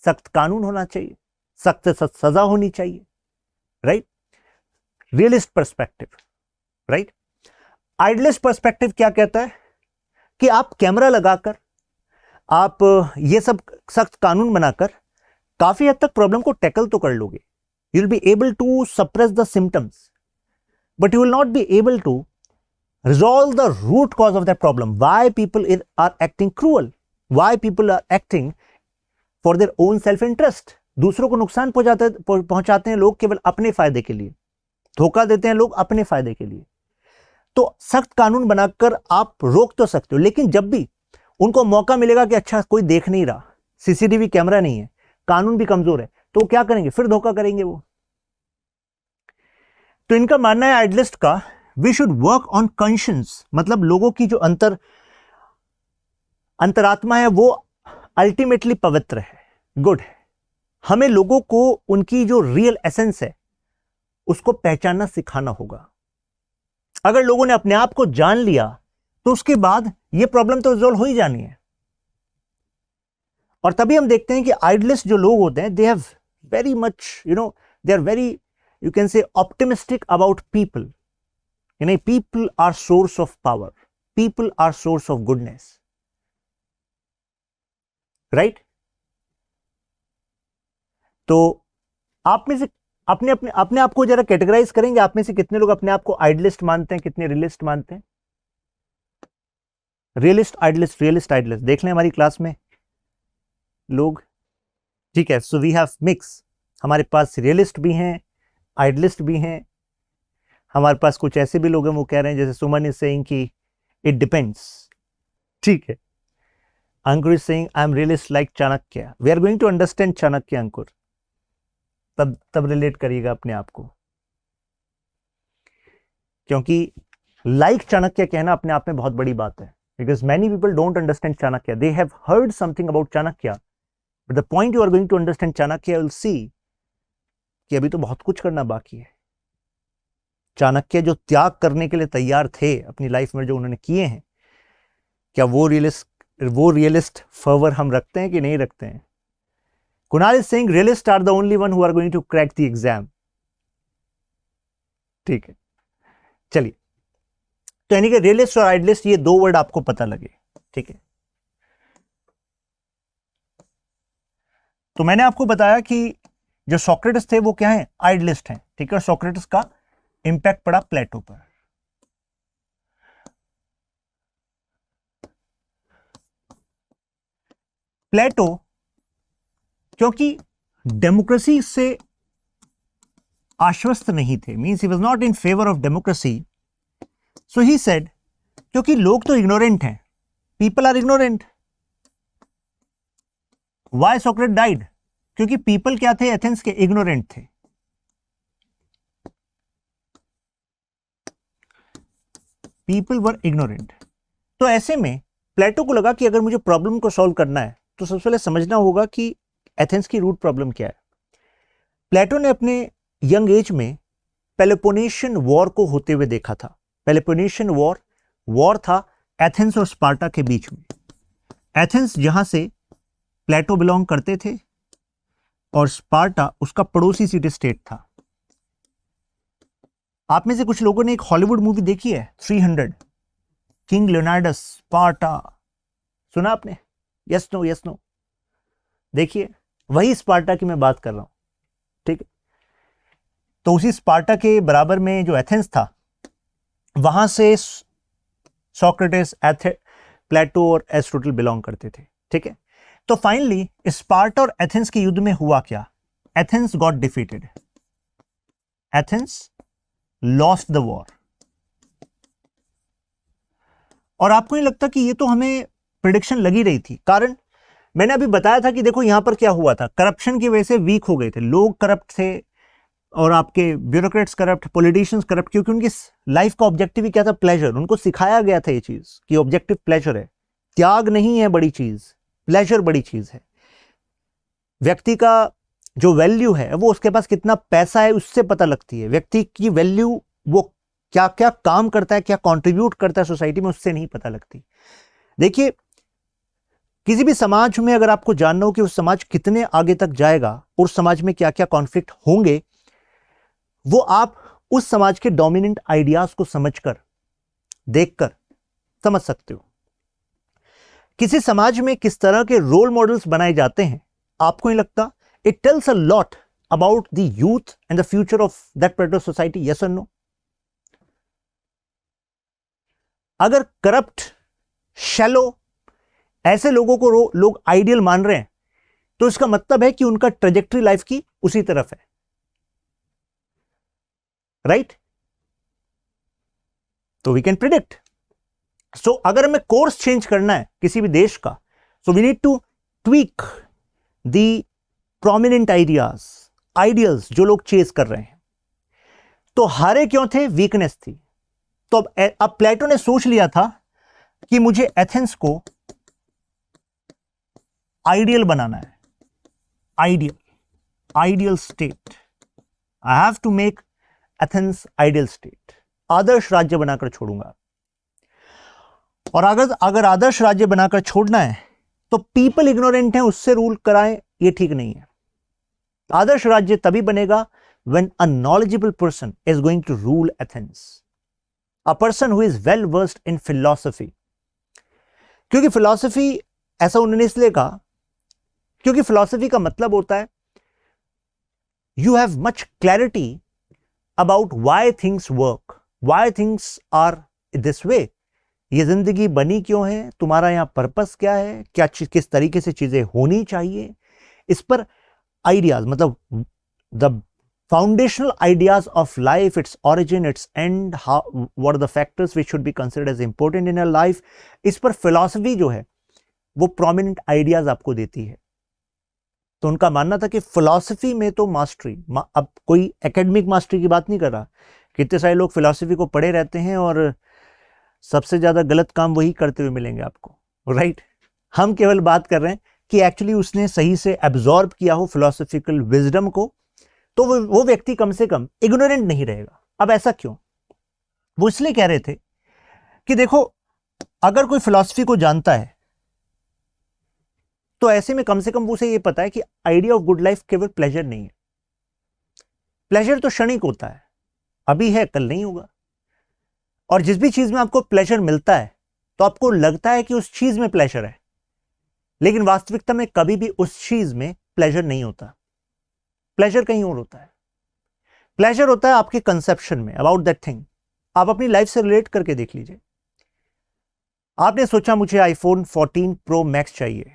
सख्त कानून होना चाहिए, सख्त सजा होनी चाहिए, right. Realist perspective, right. Idealist perspective क्या कहता है कि आप कैमरा लगाकर, आप ये सब सख्त कानून बनाकर काफी हद तक प्रॉब्लम को टैकल तो कर लोगे, you will be able to suppress the symptoms, but you will not be able to resolve the root cause of that problem. Why people are acting cruel? Why people are acting for their own self-interest? दूसरों को नुकसान पहुंचाते हैं लोग केवल अपने फायदे के लिए, धोखा देते हैं लोग अपने फायदे के लिए। तो सख्त कानून बनाकर आप रोक तो सकते हो, लेकिन जब भी उनको मौका मिलेगा कि अच्छा कोई देख नहीं रहा, सीसीटीवी कैमरा नहीं है, कानून भी कमजोर है, तो क्या करेंगे, फिर धोखा करेंगे वो। तो इनका मानना है आइडियलिस्ट का, we should work on conscience, मतलब लोगों की जो अंतरात्मा है वो अल्टीमेटली पवित्र है, गुड है। हमें लोगों को उनकी जो रियल एसेंस है उसको पहचानना सिखाना होगा। अगर लोगों ने अपने आप को जान लिया तो उसके बाद ये प्रॉब्लम तो रिजॉल्व हो ही जानी है। और तभी हम देखते हैं कि आइडियलिस्ट जो लोग होते हैं, they have very much, they are very, you can say optimistic about people. people are source of power, people are source of goodness, right? तो आप में से अपने आप को जरा कैटेगराइज करेंगे, आप में से कितने लोग अपने आप को आइडियलिस्ट मानते हैं, कितने रियलिस्ट मानते हैं? रियलिस्ट आइडियलिस्ट देख लें हमारी क्लास में लोग, ठीक है। सो वी हैव मिक्स, हमारे पास रियलिस्ट भी हैं, आइडियलिस्ट भी हैं, हमारे पास कुछ ऐसे भी लोग हैं वो कह रहे हैं, जैसे सुमन इज सेइंग कि इट डिपेंड्स, ठीक है। Ankur is saying I am realist like Chanakya. We are going to understand Chanakya Ankur, तब रिलेट करिएगा अपने आप को, क्योंकि लाइक चाणक्य कहना अपने आप में बहुत बड़ी बात है, because many people don't understand Chanakya, they have heard something about Chanakya, but the point you are going to understand Chanakya, will see कि अभी तो बहुत कुछ करना बाकी है। चाणक्य जो त्याग करने के लिए तैयार थे अपनी लाइफ में, जो उन्होंने किए हैं, क्या वो रियलिस्ट फर्वर हम रखते हैं कि नहीं रखते हैं? Kunal is saying realist are the only one who are going to crack the exam, ठीक है। चलिए, तो यानी कि रियलिस्ट और आइडियलिस्ट, ये दो वर्ड आपको पता लगे, ठीक है। तो मैंने आपको बताया कि जो सोक्रेटिस थे वो क्या है, आइडियलिस्ट हैं, ठीक है। सोक्रेटिस का इंपैक्ट पड़ा प्लेटो पर। प्लेटो क्योंकि डेमोक्रेसी से आश्वस्त नहीं थे, means he was not in favour of democracy, so he said, क्योंकि लोग तो इग्नोरेंट हैं, people are ignorant. Why Socrates died? क्योंकि पीपल क्या थे, एथेंस के, इग्नोरेंट थे। People were ignorant. तो ऐसे में प्लेटो को लगा कि अगर मुझे प्रॉब्लम को सॉल्व करना है तो सबसे पहले समझना होगा कि एथेंस की रूट प्रॉब्लम क्या है। प्लेटो ने अपने यंग एज में पेलोपोनेशियन वॉर को होते हुए देखा था। पेलोपोनेशियन वॉर था एथेंस और स्पार्टा के बीच में। एथेंस जहां से प्लेटो बिलोंग करते थे और स्पार्टा उसका पड़ोसी सिटी स्टेट था। आप में से कुछ लोगों ने एक हॉलीवुड मूवी देखी है 300, किंग लियोनार्डस, स्पार्टा, सुना आपने? यस नो देखिए, वही स्पार्टा की मैं बात कर रहा हूं, ठीक है। तो उसी स्पार्टा के बराबर में जो एथेंस था, वहां से सोक्रेटिस, प्लेटो और एरिस्टोटल बिलोंग करते थे, ठीक है। तो फाइनली स्पार्टा और एथेंस के युद्ध में हुआ क्या? Athens got defeated, Athens lost the war. और आपको नहीं लगता कि ये तो हमें प्रिडिक्शन लगी रही थी? कारण मैंने अभी बताया था कि देखो यहां पर क्या हुआ था, करप्शन की वजह से वीक हो गए थे लोग, करप्ट थे, और आपके ब्यूरोक्रेट्स करप्ट, पॉलिटिशियंस करप्ट, क्योंकि उनकी लाइफ का ऑब्जेक्टिव ही क्या था? प्लेजर। उनको सिखाया गया था ये चीज कि ऑब्जेक्टिव प्लेजर है, त्याग नहीं है बड़ी चीज, प्लेजर बड़ी चीज है। व्यक्ति का जो वैल्यू है वो उसके पास कितना पैसा है उससे पता लगती है। व्यक्ति की वैल्यू वो क्या क्या काम करता है, क्या कंट्रीब्यूट करता है सोसाइटी में, उससे नहीं पता लगती। देखिए, किसी भी समाज में अगर आपको जानना हो कि उस समाज कितने आगे तक जाएगा और समाज में क्या क्या कॉन्फ्लिक्ट होंगे, वो आप उस समाज के डोमिनेंट आइडियाज को समझकर, देखकर समझ सकते हो। किसी समाज में किस तरह के रोल मॉडल्स बनाए जाते हैं, आपको नहीं लगता it tells a lot about the youth and the future of that particular society? Yes और नो? अगर करप्ट, शैलो ऐसे लोगों को लोग आइडियल मान रहे हैं, तो इसका मतलब है कि उनका ट्रेजेक्टरी लाइफ की उसी तरफ है, राइट? तो वी कैन प्रिडिक्ट। सो अगर हमें कोर्स चेंज करना है किसी भी देश का, so we need to tweak the prominent ideals जो लोग चेज कर रहे हैं। तो हारे क्यों थे? वीकनेस थी। तो अब प्लेटो ने सोच लिया था कि मुझे एथेंस को आइडियल बनाना है, ideal state. I have to make Athens ideal state, आदर्श राज्य बनाकर छोड़ूंगा। और अगर आदर्श राज्य बनाकर छोड़ना है तो पीपल इग्नोरेंट हैं उससे रूल कराएं, ये ठीक नहीं है। आदर्श राज्य तभी बनेगा when a knowledgeable person is going to rule Athens, a person who is well versed in philosophy। क्योंकि फिलॉसफी, ऐसा उन्होंने इसलिए कहा क्योंकि फिलॉसफी का मतलब होता है you have much clarity about why things work, why things are this way। ये जिंदगी बनी क्यों है, तुम्हारा यहां पर्पस क्या है, क्या किस तरीके से चीजें होनी चाहिए, इस पर आइडियाज, मतलब the foundational ideas of life, its origin, its end, how, what are the factors which should be considered as important in your life, इस पर फिलॉसफी जो है वो प्रोमिनेंट आइडियाज आपको देती है। तो उनका मानना था कि फिलॉसफी में तो मास्टरी, अब कोई एकेडमिक मास्टरी की बात नहीं कर रहा, कितने सारे लोग फिलॉसफी को पढ़े रहते हैं और सबसे ज्यादा गलत काम वही करते हुए मिलेंगे आपको, राइट? हम केवल बात कर रहे हैं कि एक्चुअली उसने सही से एब्जॉर्ब किया हो फिलॉसफिकल विजडम को, तो वो व्यक्ति कम से कम इग्नोरेंट नहीं रहेगा। अब ऐसा क्यों? वो इसलिए कह रहे थे कि देखो, अगर कोई फिलॉसफी को जानता है तो ऐसे में कम से कम उसे ये पता है कि आइडिया ऑफ गुड लाइफ केवल प्लेजर नहीं है। प्लेजर तो क्षणिक होता है, अभी है कल नहीं होगा। और जिस भी चीज में आपको प्लेजर मिलता है तो आपको लगता है कि उस चीज में प्लेजर है, लेकिन वास्तविकता में कभी भी उस चीज में प्लेजर नहीं होता। प्लेजर कहीं और होता है। प्लेजर होता है आपके कंसेप्शन में अबाउट दैट थिंग। आप अपनी लाइफ से रिलेट करके देख लीजिए। आपने सोचा मुझे आईफोन 14 प्रो मैक्स चाहिए,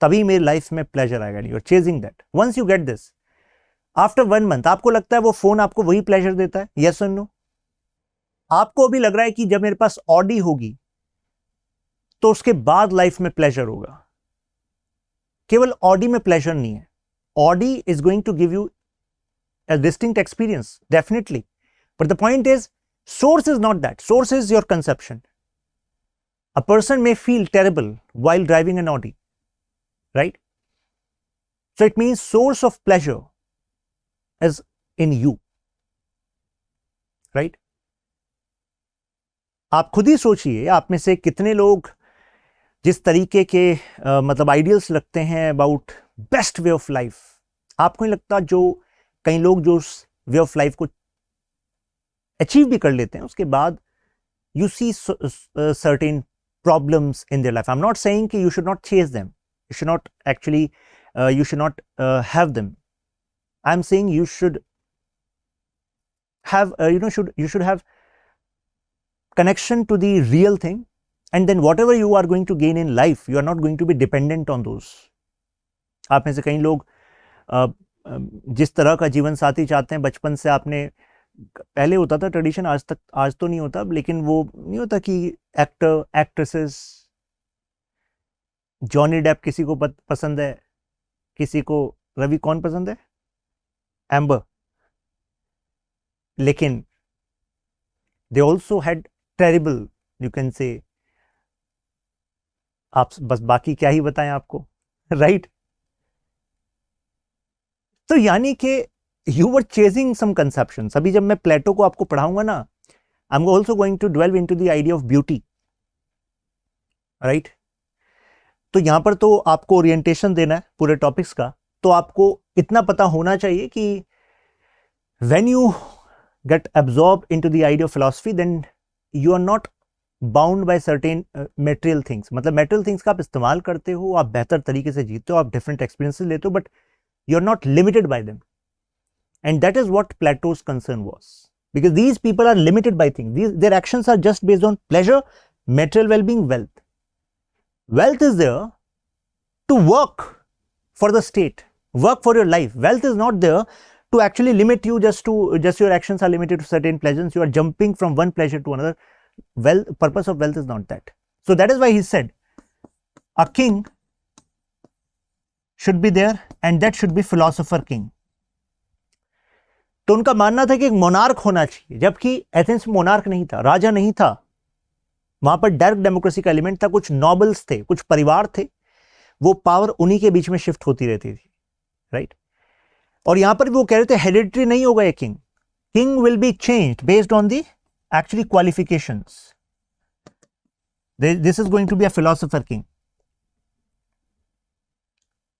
तभी मेरी लाइफ में प्लेजर आएगा। You are chasing that. Once you get this, after 1 month आपको लगता है वो फोन आपको वही प्लेजर देता है? यस और नो? आपको अभी लग रहा है कि जब मेरे पास ऑडी होगी तो उसके बाद लाइफ में प्लेजर होगा। केवल ऑडी में प्लेजर नहीं है। Audi is going to give you a distinct experience, definitely, but the point is, source is not that. Source is your conception. A person may feel terrible while driving an Audi, right? So it means source of pleasure is in you, right? आप खुद ही सोचिए, आप में से कितने लोग जिस तरीके के मतलब आइडियल्स लगते हैं about best way of life, आपको नहीं लगता जो कई लोग जो उस वे ऑफ लाइफ को अचीव भी कर लेते हैं उसके बाद you see certain problems in their life. I am not saying कि you should not chase them, you should not actually you should not have them. I am saying you should have you should have connection to the real thing, and then whatever you are going to gain in life, you are not going to be dependent on those। आप में से कई लोग जिस तरह का जीवन साथी चाहते हैं, बचपन से आपने, पहले होता था ट्रेडिशन, आज तो नहीं होता, लेकिन वो नहीं होता कि एक्टर एक्ट्रेसेस, जॉनी डेप किसी को पसंद है, किसी को रवि कौन पसंद है, एम्बर, लेकिन they also had terrible, you can से, आप बस बाकी क्या ही बताएं आपको, राइट तो यानी कि you were chasing some conceptions. अभी जब मैं प्लेटो को आपको पढ़ाऊंगा ना, I am also going to delve into the idea of beauty, right. तो यहां पर तो आपको ओरिएंटेशन देना है पूरे टॉपिक्स का, तो आपको इतना पता होना चाहिए कि when you get absorb into the idea of philosophy, then you are not bound by certain material things. मतलब मेटेरियल थिंग्स का आप इस्तेमाल करते हो, आप बेहतर तरीके से जीते हो, आप डिफरेंट एक्सपीरियंसेस लेते हो, but you are not limited by them. And that is what Plato's concern was, because these people are limited by things. Their actions are just based on pleasure, material well-being, wealth. Wealth is there to work for the state, work for your life. Wealth is not there to actually limit you, just your actions are limited to certain pleasures. You are jumping from one pleasure to another. Purpose of wealth is not that. So that is why he said a king should be there, and that should be philosopher king. तो उनका मानना था कि एक monarch होना चाहिए, जबकि Athens में मोनार्क नहीं था, राजा नहीं था, वहां पर डायरेक्ट डेमोक्रेसी का एलिमेंट था। कुछ नॉबल्स थे, कुछ परिवार थे, वो पावर उन्हीं के बीच में शिफ्ट होती रहती थी, राइट। और यहां पर भी वो कह रहे थे हेरिडिटरी नहीं होगा ये king, king will be changed based on the actually qualifications. This is going to be a philosopher king,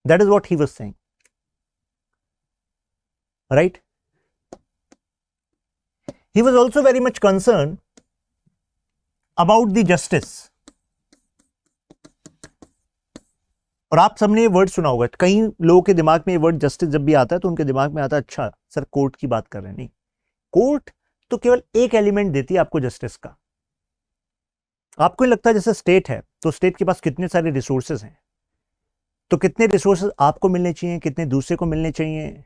that is what he was saying, right. He was also very much concerned about the justice. और आप सबने ये word सुना होगा, कई लोगों के दिमाग में ये वर्ड जस्टिस जब भी आता है तो उनके दिमाग में आता है अच्छा सर कोर्ट की बात कर रहे हैं। नहीं, कोर्ट तो केवल एक एलिमेंट देती है आपको जस्टिस का। आपको नहीं लगता जैसे स्टेट है तो स्टेट के पास कितने सारे रिसोर्सेज हैं, तो कितने रिसोर्सेज आपको मिलने चाहिए, कितने दूसरे को मिलने चाहिए।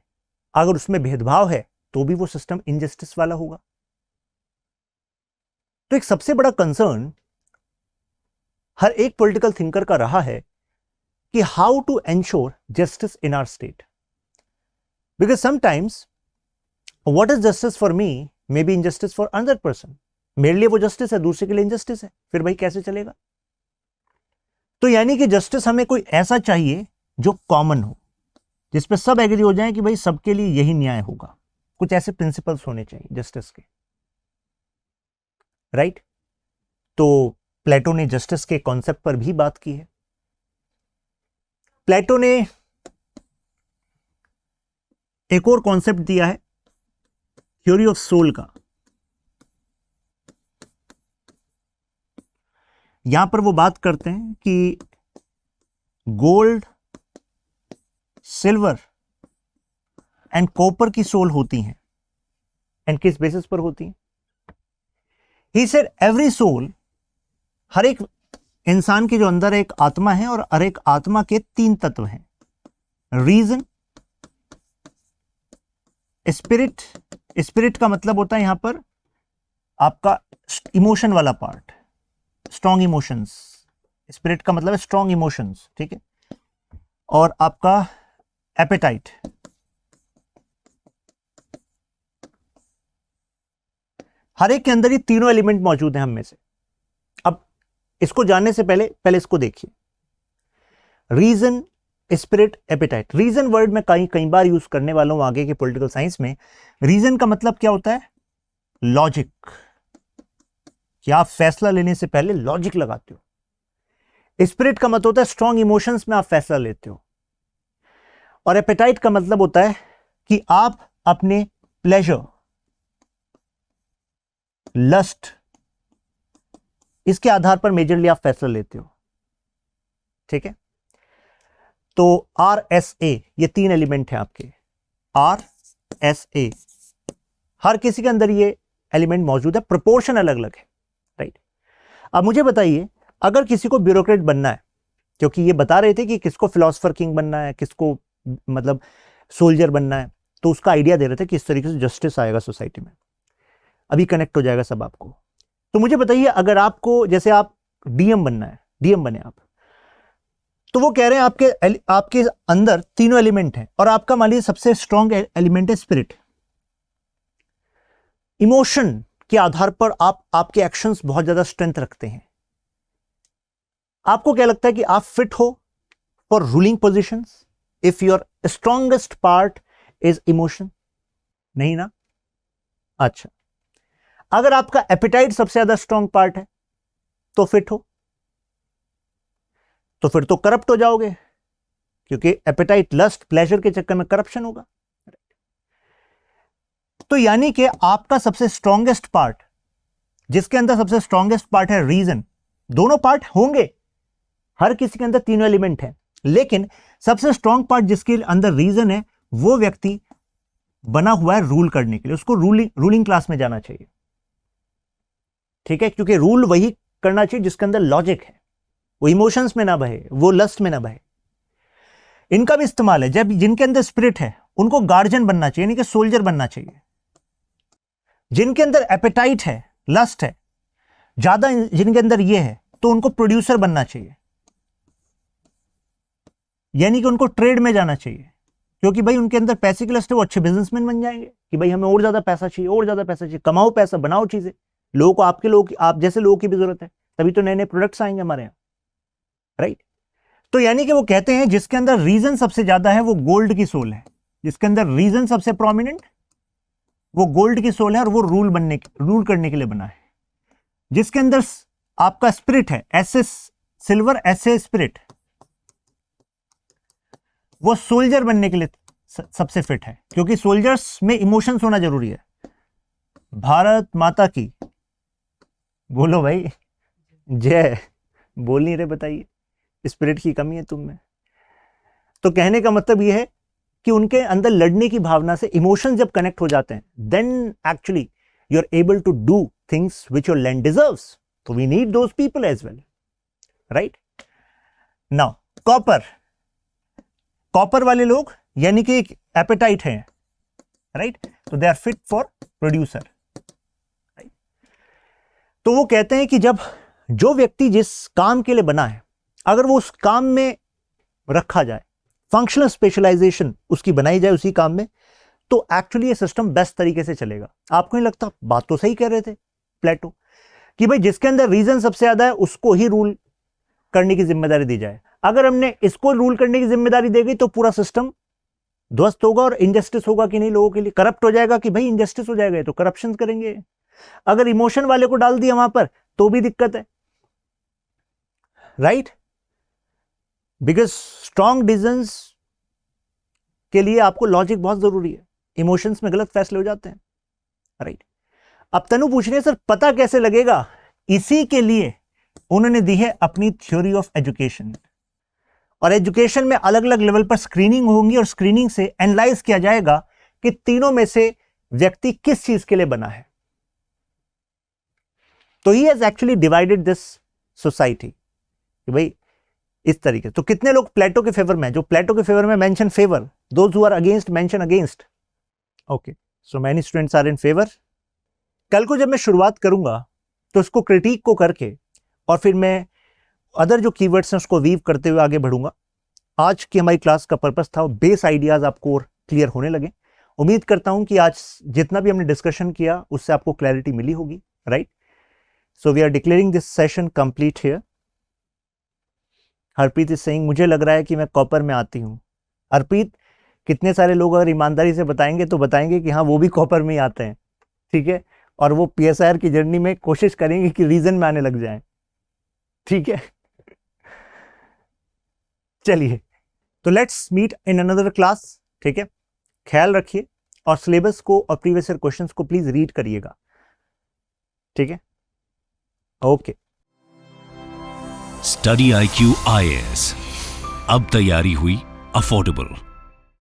अगर उसमें भेदभाव है तो भी वो सिस्टम इनजस्टिस वाला होगा। तो एक सबसे बड़ा कंसर्न हर एक पॉलिटिकल थिंकर का रहा है कि how to ensure justice in our state, because sometimes what is justice for me may be injustice for another person. मेरे लिए वो जस्टिस है, दूसरे के लिए इनजस्टिस है, फिर भाई कैसे चलेगा। तो यानी कि जस्टिस हमें कोई ऐसा चाहिए जो कॉमन हो, जिसपे सब एग्री हो जाए कि भाई सबके लिए यही न्याय होगा। कुछ ऐसे प्रिंसिपल्स होने चाहिए जस्टिस के, राइट। तो प्लेटो ने जस्टिस के कॉन्सेप्ट पर भी बात की है। प्लेटो ने एक और कॉन्सेप्ट दिया है थ्योरी ऑफ सोल का। यहां पर वो बात करते हैं कि गोल्ड, सिल्वर एंड कॉपर की सोल होती हैं, एंड किस बेसिस पर होती हैं। ही सेड एवरी सोल, हर एक इंसान के जो अंदर एक आत्मा है, और हर एक आत्मा के 3 तत्व हैं, रीजन, स्पिरिट। स्पिरिट का मतलब होता है यहां पर आपका इमोशन वाला पार्ट, स्ट्रॉन्ग इमोशंस। स्पिरिट का मतलब है स्ट्रॉन्ग इमोशंस, ठीक है। और आपका एपेटाइट, हर एक के अंदर ये तीनों एलिमेंट मौजूद हैं हम में से। अब इसको जानने से पहले इसको देखिए, reason, spirit, appetite. Reason word में कई बार यूज करने वाला हूं आगे के पॉलिटिकल साइंस में। रीजन का मतलब क्या होता है? लॉजिक, कि आप फैसला लेने से पहले लॉजिक लगाते हो। स्पिरिट का मतलब होता है स्ट्रॉन्ग इमोशंस में आप फैसला लेते हो। और एपेटाइट का मतलब होता है कि आप अपने प्लेजर, लस्ट, इसके आधार पर मेजरली आप फैसला लेते हो, ठीक है। तो RSA, ये 3 एलिमेंट है आपके, RSA, हर किसी के अंदर ये एलिमेंट मौजूद है, प्रोपोर्शन अलग अलग है, राइट। अब मुझे बताइए, अगर किसी को ब्यूरोक्रेट बनना है, क्योंकि ये बता रहे थे कि किसको फिलोसोफर किंग बनना है, किसको मतलब सोल्जर बनना है, तो उसका आइडिया दे रहे थे कि इस तरीके से जस्टिस आएगा सोसाइटी में। अभी कनेक्ट हो जाएगा सब आपको। तो मुझे बताइए, अगर आपको, जैसे आप डीएम बनना है, डीएम बने आप, तो वो कह रहे हैं आपके अंदर तीनों एलिमेंट हैं, और आपका मान लीजिए सबसे स्ट्रॉन्ग एलिमेंट है स्पिरिट। इमोशन के आधार पर आप आपके एक्शंस बहुत ज्यादा स्ट्रेंथ रखते हैं। आपको क्या लगता है कि आप फिट हो for ruling positions if your strongest part is emotion? नहीं ना? अच्छा, अगर आपका एपिटाइट सबसे ज्यादा स्ट्रॉन्ग पार्ट है तो फिट हो, तो फिर तो करप्ट हो जाओगे, क्योंकि एपिटाइट, लस्ट, प्लेजर के चक्कर में करप्शन होगा। तो यानी कि आपका सबसे स्ट्रॉन्गेस्ट पार्ट, जिसके अंदर सबसे स्ट्रॉन्गेस्ट पार्ट है रीजन, दोनों पार्ट होंगे, हर किसी के अंदर तीनों एलिमेंट है, लेकिन सबसे स्ट्रॉन्ग पार्ट जिसके अंदर रीजन है, वो व्यक्ति बना हुआ है रूल करने के लिए, उसको रूलिंग क्लास में जाना चाहिए। ठीक है, क्योंकि रूल वही करना चाहिए जिसके अंदर लॉजिक है, वो इमोशंस में ना बहे, वो लस्ट में ना बहे। इनका भी इस्तेमाल है, जब जिनके अंदर स्पिरिट है उनको गार्जियन बनना चाहिए, यानी कि सोल्जर बनना चाहिए। जिनके अंदर एपेटाइट है, लस्ट है ज्यादा, जिनके अंदर ये है, तो उनको प्रोड्यूसर बनना चाहिए, यानी कि उनको ट्रेड में जाना चाहिए, क्योंकि भाई उनके अंदर पैसे की लस्ट है, वो अच्छे बिजनेसमैन बन जाएंगे कि भाई हमें और ज्यादा पैसा चाहिए, और ज्यादा पैसा चाहिए, कमाओ पैसा, बनाओ चीजें, लोगों को, आप जैसे लोगों की भी जरूरत है, तभी तो नए नए प्रोडक्ट्स आएंगे हमारे यहाँ, राइट। तो यानी कि वो कहते हैं जिसके अंदर रीजन सबसे ज्यादा है वो गोल्ड की सोल है, जिसके अंदर रीजन सबसे प्रोमिनेंट वो गोल्ड की सोल है, और वो रूल करने के लिए बना है। जिसके अंदर आपका स्पिरिट है, ऐसे सिल्वर, ऐसे स्पिरिट, वो सोल्जर बनने के लिए सबसे फिट है, क्योंकि सोल्जर्स में इमोशंस होना जरूरी है। भारत माता की, बोलो भाई जय, बोल नहीं रहे, बताइए, स्पिरिट की कमी है तुम में। तो कहने का मतलब यह है कि उनके अंदर लड़ने की भावना से इमोशन जब कनेक्ट हो जाते हैं, then actually you are able to do things which your land deserves. तो we need those people as well, right. Now copper वाले लोग, यानी कि एक एपेटाइट है, राइट, तो they are fit for producer. तो वो कहते हैं कि जब जो व्यक्ति जिस काम के लिए बना है, अगर वो उस काम में रखा जाए, फंक्शनल स्पेशलाइजेशन उसकी बनाई जाए उसी काम में, तो एक्चुअली ये सिस्टम बेस्ट तरीके से चलेगा। आपको नहीं लगता? बात तो सही कह रहे थे प्लेटो कि भाई जिसके अंदर रीजन सबसे ज्यादा है उसको ही रूल करने की जिम्मेदारी दी जाए। अगर हमने इसको रूल करने की जिम्मेदारी दे गई तो पूरा सिस्टम ध्वस्त होगा, और इनजस्टिस होगा कि नहीं, लोगों के लिए करप्ट हो जाएगा कि भाई इनजस्टिस हो जाएगा, तो करप्शन करेंगे। अगर इमोशन वाले को डाल दिया वहां पर तो भी दिक्कत है, राइट। बिकॉज स्ट्रॉन्ग डिसीजंस के लिए आपको लॉजिक बहुत जरूरी है, इमोशंस में गलत फैसले हो जाते हैं, राइट। अब तनु पूछ रहे हैं सर पता कैसे लगेगा? इसी के लिए उन्होंने दी है अपनी थ्योरी ऑफ एजुकेशन, और एजुकेशन में अलग अलग लेवल पर स्क्रीनिंग होंगी, और स्क्रीनिंग से एनालाइज किया जाएगा कि तीनों में से व्यक्ति किस चीज के लिए बना है। तो he has actually divided this society कि भाई इस तरीके। तो कितने लोग प्लेटो के फेवर में? जो प्लेटो के फेवर में mention favour, those who are against mention against. Okay, so many students are in favour. कल को जब मैं शुरुआत करूंगा तो इसको क्रिटिक को करके, और फिर मैं अदर जो कीवर्ड्स हैं उसको वीव करते हुए आगे बढ़ूंगा। आज की हमारी क्लास का पर्पस था बेस आइडियाज आपको और क्लियर होने लगे। उम्मीद करता हूं कि आज जितना भी हमने डिस्कशन किया उससे आपको क्लैरिटी मिली होगी, right. So we are declaring this session complete here. Harpreet is saying मुझे लग रहा है कि मैं कॉपर में आती हूँ। हरप्रीत, कितने सारे लोग अगर ईमानदारी से बताएंगे तो बताएंगे कि हाँ वो भी कॉपर में ही आते हैं, ठीक है, और वो PSIR की जर्नी में कोशिश करेंगे कि रीजन में आने लग जाएं, ठीक है। चलिए, तो let's meet in another class, ठीक है। ख्याल रखिए, और सिलेबस को और प्रीवियस ईयर क्वेश्चंस को प्लीज रीड करिएगा, ठीक है। ओके। स्टडी IQ IAS, अब तैयारी हुई अफोर्डेबल।